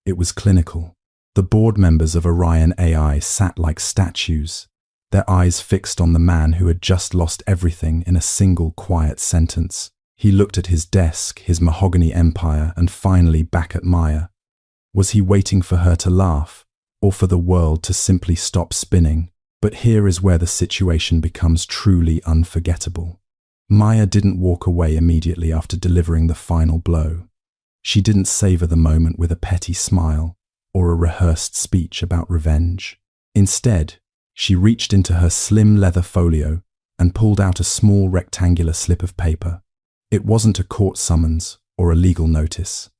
It was clinical. The board members of Orion AI sat like statues, their eyes fixed on the man who had just lost everything in a single quiet sentence. He looked at his desk, his mahogany empire, and finally back at Maya. Was he waiting for her to laugh, or for the world to simply stop spinning? But here is where the situation becomes truly unforgettable. Maya didn't walk away immediately after delivering the final blow. She didn't savor the moment with a petty smile or a rehearsed speech about revenge. Instead, she reached into her slim leather folio and pulled out a small rectangular slip of paper. It wasn't a court summons or a legal notice.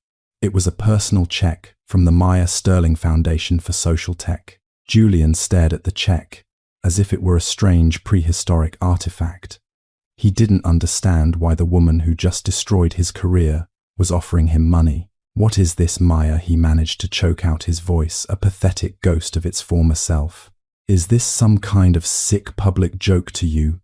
It was a personal check from the Maya Sterling Foundation for Social Tech. Julian stared at the check as if it were a strange prehistoric artifact. He didn't understand why the woman who just destroyed his career was offering him money. "What is this, Maya?" he managed to choke out, his voice a pathetic ghost of its former self. "Is this some kind of sick public joke to you?"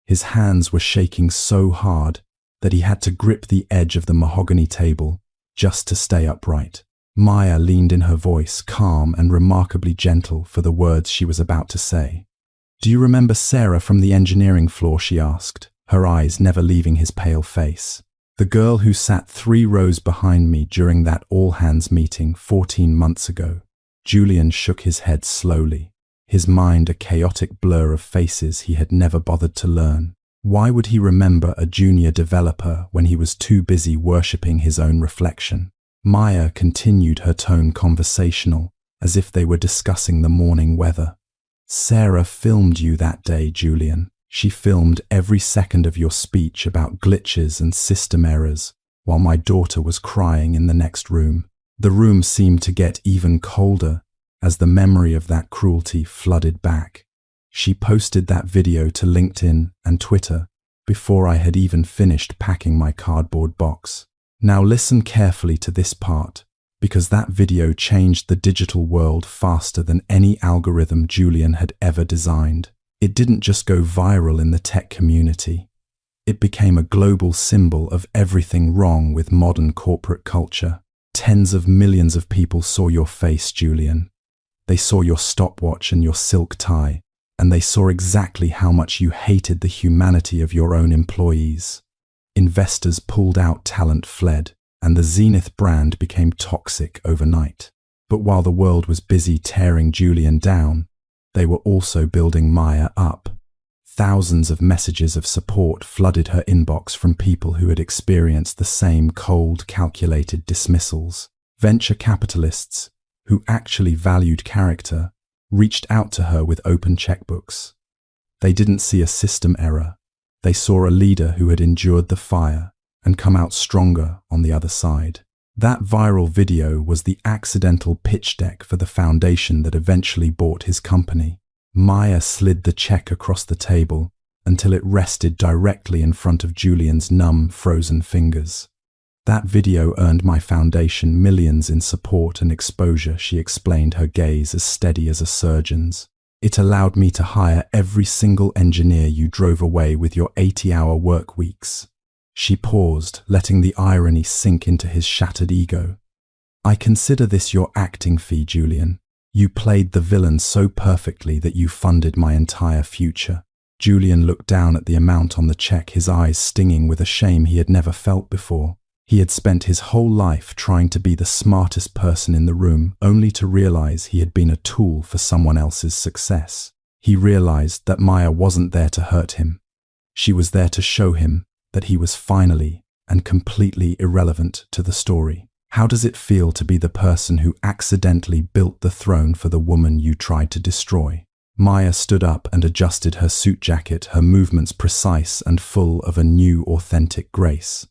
His hands were shaking so hard that he had to grip the edge of the mahogany table just to stay upright. Maya leaned in, her voice calm and remarkably gentle for the words she was about to say. "Do you remember Sarah from the engineering floor?" she asked, her eyes never leaving his pale face. "The girl who sat 3 rows behind me during that all-hands meeting 14 months ago." Julian shook his head slowly, his mind a chaotic blur of faces he had never bothered to learn. Why would he remember a junior developer when he was too busy worshipping his own reflection? Maya continued, her tone conversational, as if they were discussing the morning weather. "Sarah filmed you that day, Julian. She filmed every second of your speech about glitches and system errors, while my daughter was crying in the next room." The room seemed to get even colder as the memory of that cruelty flooded back. "She posted that video to LinkedIn and Twitter before I had even finished packing my cardboard box." Now listen carefully to this part, because that video changed the digital world faster than any algorithm Julian had ever designed. It didn't just go viral in the tech community. It became a global symbol of everything wrong with modern corporate culture. Tens of millions of people saw your face, Julian. They saw your stopwatch and your silk tie, and they saw exactly how much you hated the humanity of your own employees. Investors pulled out, talent fled, and the Zenith brand became toxic overnight. But while the world was busy tearing Julian down, they were also building Maya up. Thousands of messages of support flooded her inbox from people who had experienced the same cold, calculated dismissals. Venture capitalists, who actually valued character, reached out to her with open checkbooks. They didn't see a system error. They saw a leader who had endured the fire and come out stronger on the other side. That viral video was the accidental pitch deck for the foundation that eventually bought his company. Maya slid the check across the table until it rested directly in front of Julian's numb, frozen fingers. That video earned my foundation millions in support and exposure, she explained, her gaze as steady as a surgeon's. It allowed me to hire every single engineer you drove away with your 80-hour work weeks. She paused, letting the irony sink into his shattered ego. I consider this your acting fee, Julian. You played the villain so perfectly that you funded my entire future. Julian looked down at the amount on the check, his eyes stinging with a shame he had never felt before. He had spent his whole life trying to be the smartest person in the room, only to realize he had been a tool for someone else's success. He realized that Maya wasn't there to hurt him. She was there to show him that he was finally and completely irrelevant to the story. How does it feel to be the person who accidentally built the throne for the woman you tried to destroy? Maya stood up and adjusted her suit jacket, her movements precise and full of a new, authentic grace.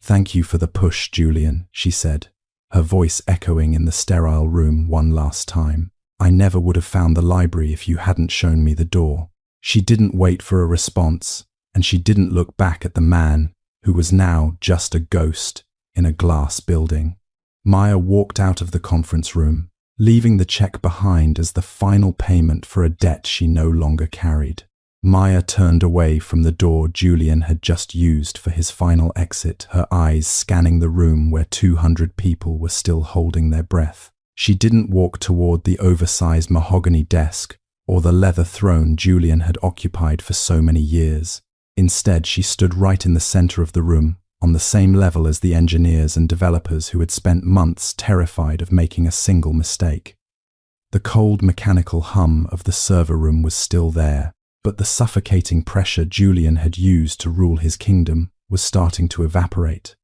Thank you for the push, Julian, she said, her voice echoing in the sterile room one last time. I never would have found the library if you hadn't shown me the door. She didn't wait for a response, and she didn't look back at the man who was now just a ghost in a glass building. Maya walked out of the conference room, leaving the check behind as the final payment for a debt she no longer carried. Maya turned away from the door Julian had just used for his final exit, her eyes scanning the room where 200 people were still holding their breath. She didn't walk toward the oversized mahogany desk or the leather throne Julian had occupied for so many years. Instead, she stood right in the center of the room, on the same level as the engineers and developers who had spent months terrified of making a single mistake. The cold mechanical hum of the server room was still there, but the suffocating pressure Julian had used to rule his kingdom was starting to evaporate.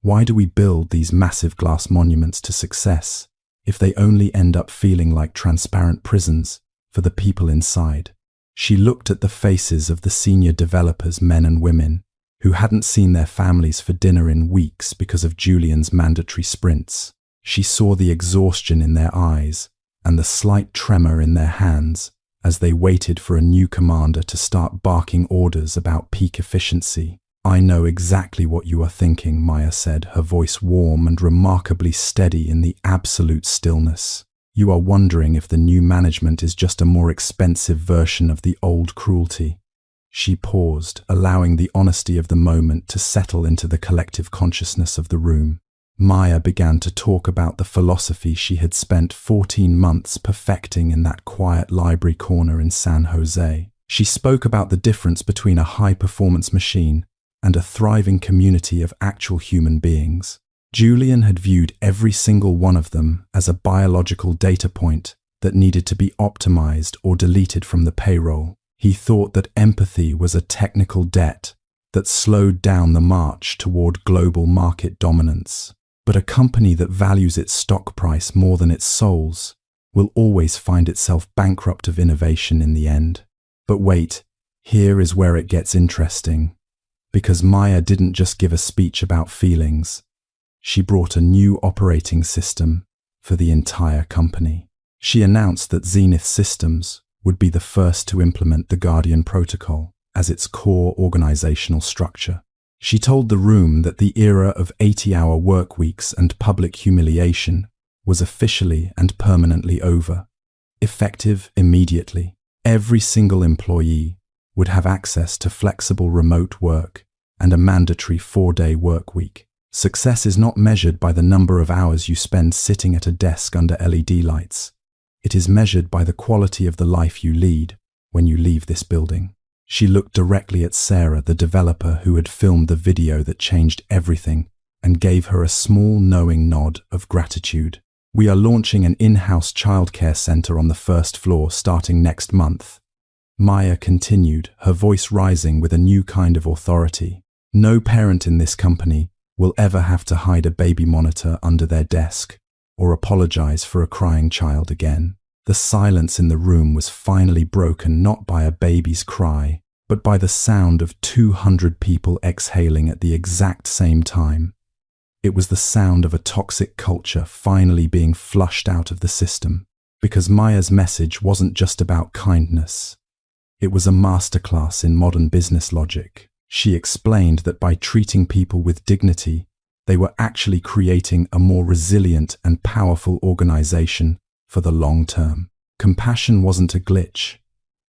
Why do we build these massive glass monuments to success if they only end up feeling like transparent prisons for the people inside? She looked at the faces of the senior developers, men and women, who hadn't seen their families for dinner in weeks because of Julian's mandatory sprints. She saw the exhaustion in their eyes and the slight tremor in their hands as they waited for a new commander to start barking orders about peak efficiency. I know exactly what you are thinking, Maya said, her voice warm and remarkably steady in the absolute stillness. You are wondering if the new management is just a more expensive version of the old cruelty. She paused, allowing the honesty of the moment to settle into the collective consciousness of the room. Maya began to talk about the philosophy she had spent 14 months perfecting in that quiet library corner in San Jose. She spoke about the difference between a high-performance machine and a thriving community of actual human beings. Julian had viewed every single one of them as a biological data point that needed to be optimized or deleted from the payroll. He thought that empathy was a technical debt that slowed down the march toward global market dominance. But a company that values its stock price more than its souls will always find itself bankrupt of innovation in the end. But wait, here is where it gets interesting. Because Maya didn't just give a speech about feelings. She brought a new operating system for the entire company. She announced that Zenith Systems would be the first to implement the Guardian Protocol as its core organizational structure. She told the room that the era of 80-hour work weeks and public humiliation was officially and permanently over. Effective immediately, every single employee would have access to flexible remote work and a mandatory 4-day work week. Success is not measured by the number of hours you spend sitting at a desk under LED lights. It is measured by the quality of the life you lead when you leave this building. She looked directly at Sarah, the developer who had filmed the video that changed everything, and gave her a small knowing nod of gratitude. We are launching an in-house childcare center on the first floor starting next month. Maya continued, her voice rising with a new kind of authority. No parent in this company will ever have to hide a baby monitor under their desk or apologize for a crying child again. The silence in the room was finally broken not by a baby's cry, but by the sound of 200 people exhaling at the exact same time. It was the sound of a toxic culture finally being flushed out of the system, because Maya's message wasn't just about kindness. It was a masterclass in modern business logic. She explained that by treating people with dignity, They were actually creating a more resilient and powerful organization for the long term. Compassion wasn't a glitch.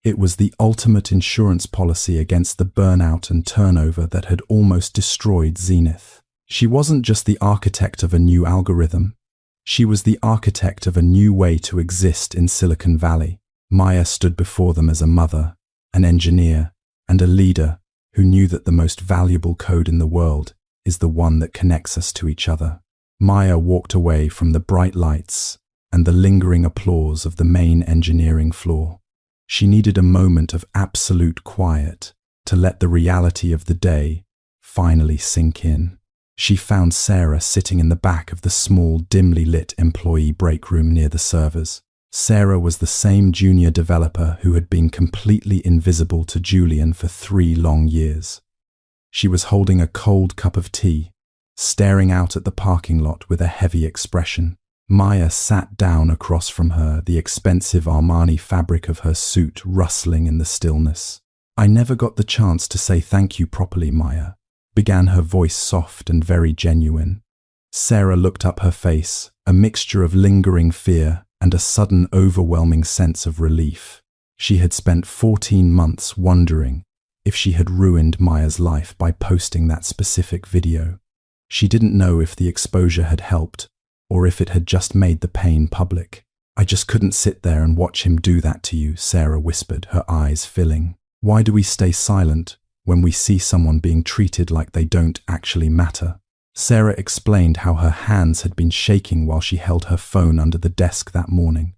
It was the ultimate insurance policy against the burnout and turnover that had almost destroyed Zenith. She wasn't just the architect of a new algorithm. She was the architect of a new way to exist in Silicon Valley. Maya stood before them as a mother, an engineer, and a leader who knew that the most valuable code in the world is the one that connects us to each other. Maya walked away from the bright lights and the lingering applause of the main engineering floor. She needed a moment of absolute quiet to let the reality of the day finally sink in. She found Sarah sitting in the back of the small, dimly lit employee break room near the servers. Sarah was the same junior developer who had been completely invisible to Julian for 3 long years. She was holding a cold cup of tea, staring out at the parking lot with a heavy expression. Maya sat down across from her, the expensive Armani fabric of her suit rustling in the stillness. "I never got the chance to say thank you properly, Maya," began her voice, soft and very genuine. Sarah looked up, her face, a mixture of lingering fear and a sudden overwhelming sense of relief. She had spent 14 months wondering if she had ruined Maya's life by posting that specific video. She didn't know if the exposure had helped or if it had just made the pain public. "I just couldn't sit there and watch him do that to you," Sarah whispered, her eyes filling. "Why do we stay silent when we see someone being treated like they don't actually matter?" Sarah explained how her hands had been shaking while she held her phone under the desk that morning.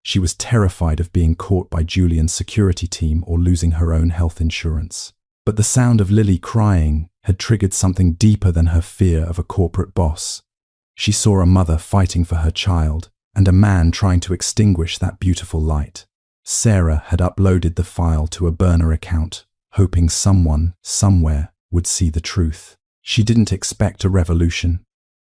She was terrified of being caught by Julian's security team or losing her own health insurance. But the sound of Lily crying had triggered something deeper than her fear of a corporate boss. She saw a mother fighting for her child and a man trying to extinguish that beautiful light. Sarah had uploaded the file to a burner account, hoping someone, somewhere, would see the truth. She didn't expect a revolution.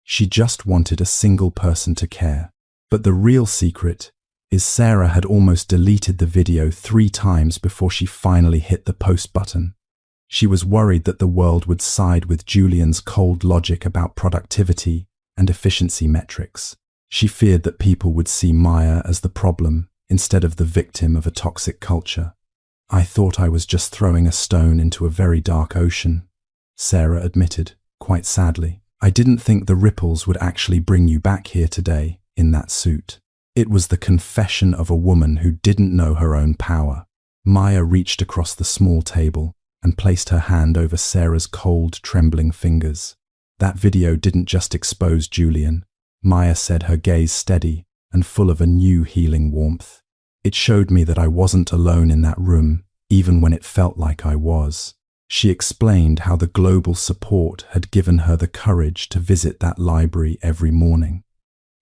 She just wanted a single person to care. But the real secret is Sarah had almost deleted the video 3 times before she finally hit the post button. She was worried that the world would side with Julian's cold logic about productivity and efficiency metrics. She feared that people would see Maya as the problem instead of the victim of a toxic culture. "I thought I was just throwing a stone into a very dark ocean," Sarah admitted, quite sadly. "I didn't think the ripples would actually bring you back here today in that suit." It was the confession of a woman who didn't know her own power. Maya reached across the small table and placed her hand over Sarah's cold, trembling fingers. "That video didn't just expose Julian," Maya said, her gaze steady and full of a new healing warmth. "It showed me that I wasn't alone in that room, even when it felt like I was." She explained how the global support had given her the courage to visit that library every morning.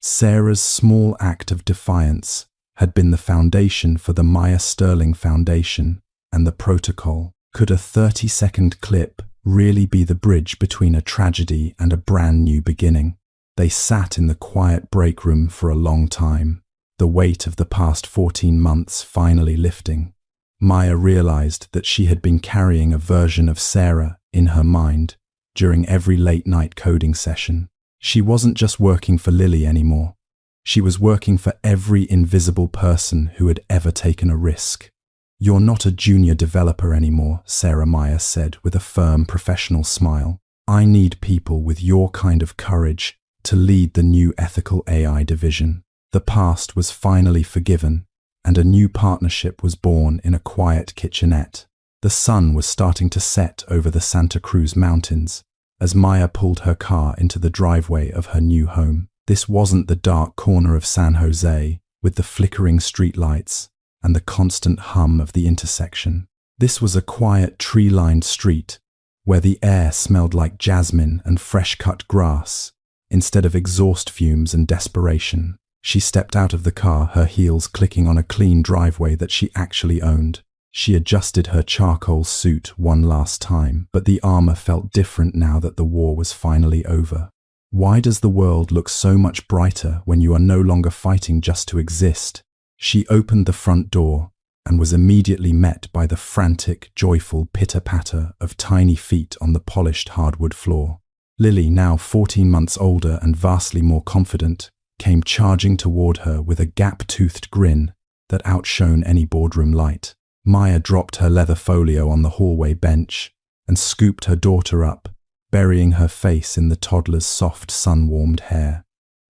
Sarah's small act of defiance had been the foundation for the Maya Sterling Foundation and the protocol. Could a 30-second clip really be the bridge between a tragedy and a brand new beginning? They sat in the quiet break room for a long time, the weight of the past 14 months finally lifting. Maya realized that she had been carrying a version of Sarah in her mind during every late-night coding session. She wasn't just working for Lily anymore. She was working for every invisible person who had ever taken a risk. "You're not a junior developer anymore," Sarah Maya said with a firm, professional smile. "I need people with your kind of courage to lead the new ethical AI division." The past was finally forgiven, and a new partnership was born in a quiet kitchenette. The sun was starting to set over the Santa Cruz Mountains as Maya pulled her car into the driveway of her new home. This wasn't the dark corner of San Jose with the flickering streetlights and the constant hum of the intersection. This was a quiet, tree-lined street where the air smelled like jasmine and fresh-cut grass instead of exhaust fumes and desperation. She stepped out of the car, her heels clicking on a clean driveway that she actually owned. She adjusted her charcoal suit one last time, but the armor felt different now that the war was finally over. Why does the world look so much brighter when you are no longer fighting just to exist? She opened the front door and was immediately met by the frantic, joyful pitter-patter of tiny feet on the polished hardwood floor. Lily, now 14 months older and vastly more confident, came charging toward her with a gap-toothed grin that outshone any boardroom light. Maya dropped her leather folio on the hallway bench and scooped her daughter up, burying her face in the toddler's soft, sun-warmed hair.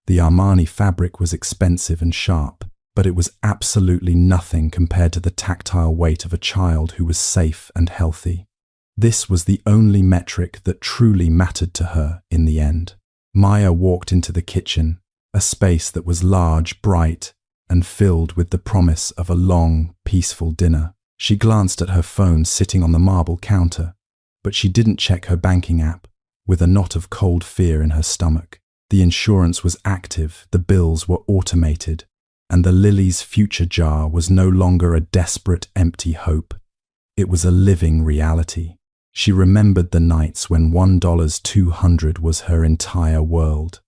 The Armani fabric was expensive and sharp, but it was absolutely nothing compared to the tactile weight of a child who was safe and healthy. This was the only metric that truly mattered to her in the end. Maya walked into the kitchen, a space that was large, bright, and filled with the promise of a long, peaceful dinner. She glanced at her phone sitting on the marble counter, but she didn't check her banking app, with a knot of cold fear in her stomach. The insurance was active, the bills were automated, and the Lily's future jar was no longer a desperate, empty hope. It was a living reality. She remembered the nights when $1.200 was her entire world.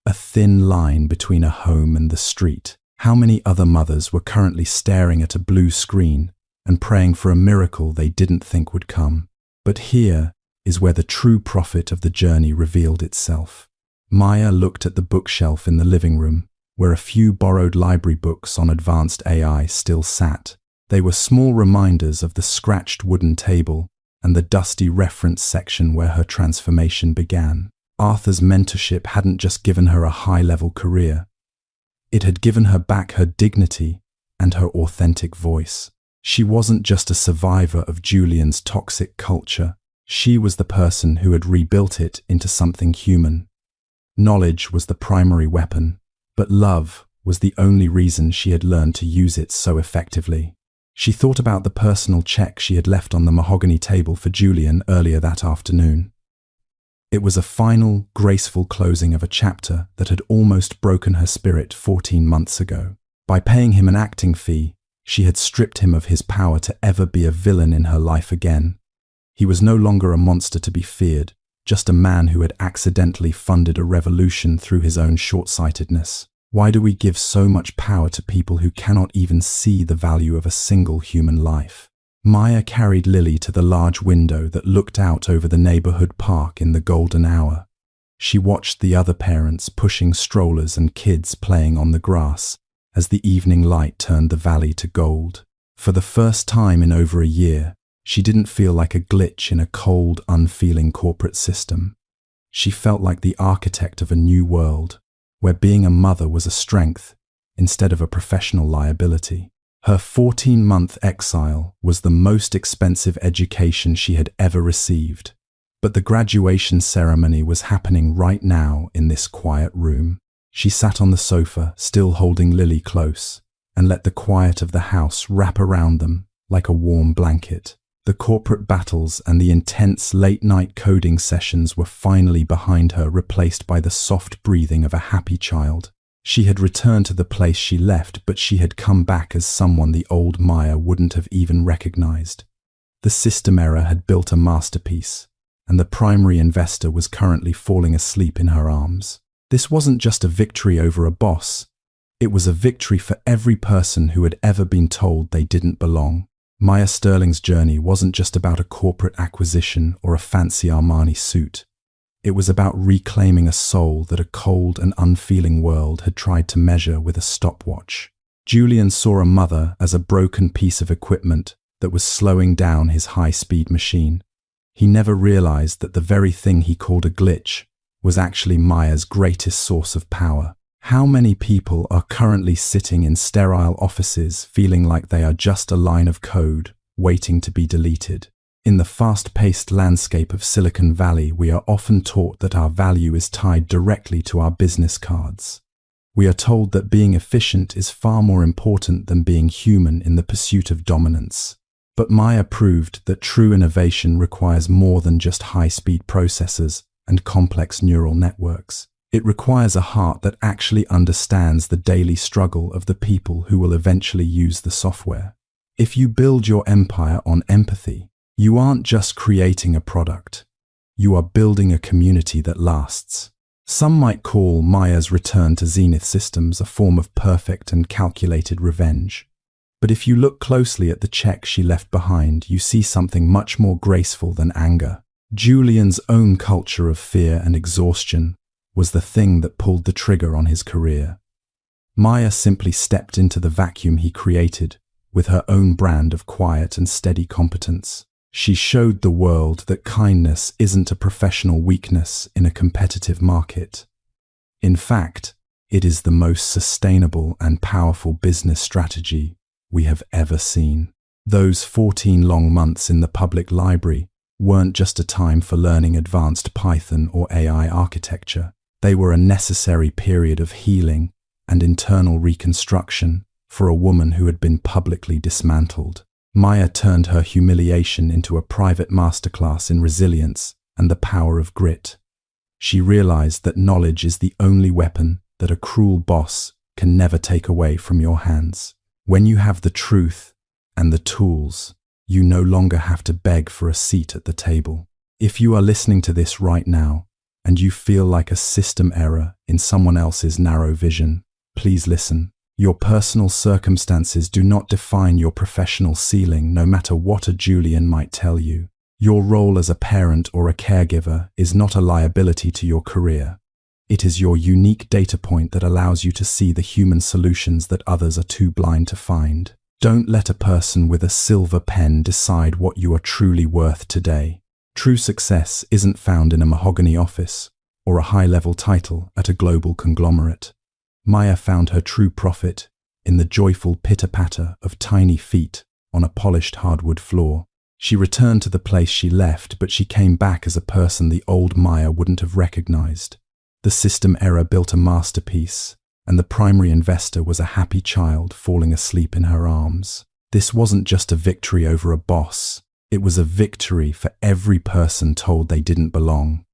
A thin line between a home and the street. How many other mothers were currently staring at a blue screen and praying for a miracle they didn't think would come? But here is where the true profit of the journey revealed itself. Maya looked at the bookshelf in the living room, where a few borrowed library books on advanced AI still sat. They were small reminders of the scratched wooden table and the dusty reference section where her transformation began. Arthur's mentorship hadn't just given her a high-level career. It had given her back her dignity and her authentic voice. She wasn't just a survivor of Julian's toxic culture. She was the person who had rebuilt it into something human. Knowledge was the primary weapon, but love was the only reason she had learned to use it so effectively. She thought about the personal check she had left on the mahogany table for Julian earlier that afternoon. It was a final, graceful closing of a chapter that had almost broken her spirit 14 months ago. By paying him an acting fee, she had stripped him of his power to ever be a villain in her life again. He was no longer a monster to be feared, just a man who had accidentally funded a revolution through his own short-sightedness. Why do we give so much power to people who cannot even see the value of a single human life? Maya carried Lily to the large window that looked out over the neighborhood park in the golden hour. She watched the other parents pushing strollers and kids playing on the grass as the evening light turned the valley to gold. For the first time in over a year, she didn't feel like a glitch in a cold, unfeeling corporate system. She felt like the architect of a new world, where being a mother was a strength instead of a professional liability. Her 14-month exile was the most expensive education she had ever received, but the graduation ceremony was happening right now in this quiet room. She sat on the sofa, still holding Lily close, and let the quiet of the house wrap around them like a warm blanket. The corporate battles and the intense late-night coding sessions were finally behind her, replaced by the soft breathing of a happy child. She had returned to the place she left, but she had come back as someone the old Maya wouldn't have even recognized. The system error had built a masterpiece, and the primary investor was currently falling asleep in her arms. This wasn't just a victory over a boss. It was a victory for every person who had ever been told they didn't belong. Maya Sterling's journey wasn't just about a corporate acquisition or a fancy Armani suit. It was about reclaiming a soul that a cold and unfeeling world had tried to measure with a stopwatch. Julian saw a mother as a broken piece of equipment that was slowing down his high-speed machine. He never realized that the very thing he called a glitch was actually Maya's greatest source of power. How many people are currently sitting in sterile offices feeling like they are just a line of code waiting to be deleted? In the fast-paced landscape of Silicon Valley, we are often taught that our value is tied directly to our business cards. We are told that being efficient is far more important than being human in the pursuit of dominance. But Maya proved that true innovation requires more than just high-speed processors and complex neural networks. It requires a heart that actually understands the daily struggle of the people who will eventually use the software. If you build your empire on empathy, you aren't just creating a product. You are building a community that lasts. Some might call Maya's return to Zenith Systems a form of perfect and calculated revenge. But if you look closely at the check she left behind, you see something much more graceful than anger. Julian's own culture of fear and exhaustion was the thing that pulled the trigger on his career. Maya simply stepped into the vacuum he created with her own brand of quiet and steady competence. She showed the world that kindness isn't a professional weakness in a competitive market. In fact, it is the most sustainable and powerful business strategy we have ever seen. Those 14 long months in the public library weren't just a time for learning advanced Python or AI architecture. They were a necessary period of healing and internal reconstruction for a woman who had been publicly dismantled. Maya turned her humiliation into a private masterclass in resilience and the power of grit. She realized that knowledge is the only weapon that a cruel boss can never take away from your hands. When you have the truth and the tools, you no longer have to beg for a seat at the table. If you are listening to this right now and you feel like a system error in someone else's narrow vision, please listen. Your personal circumstances do not define your professional ceiling, no matter what a Julian might tell you. Your role as a parent or a caregiver is not a liability to your career. It is your unique data point that allows you to see the human solutions that others are too blind to find. Don't let a person with a silver pen decide what you are truly worth today. True success isn't found in a mahogany office or a high-level title at a global conglomerate. Maya found her true profit in the joyful pitter-patter of tiny feet on a polished hardwood floor. She returned to the place she left, but she came back as a person the old Maya wouldn't have recognized. The system error built a masterpiece, and the primary investor was a happy child falling asleep in her arms. This wasn't just a victory over a boss. It was a victory for every person told they didn't belong.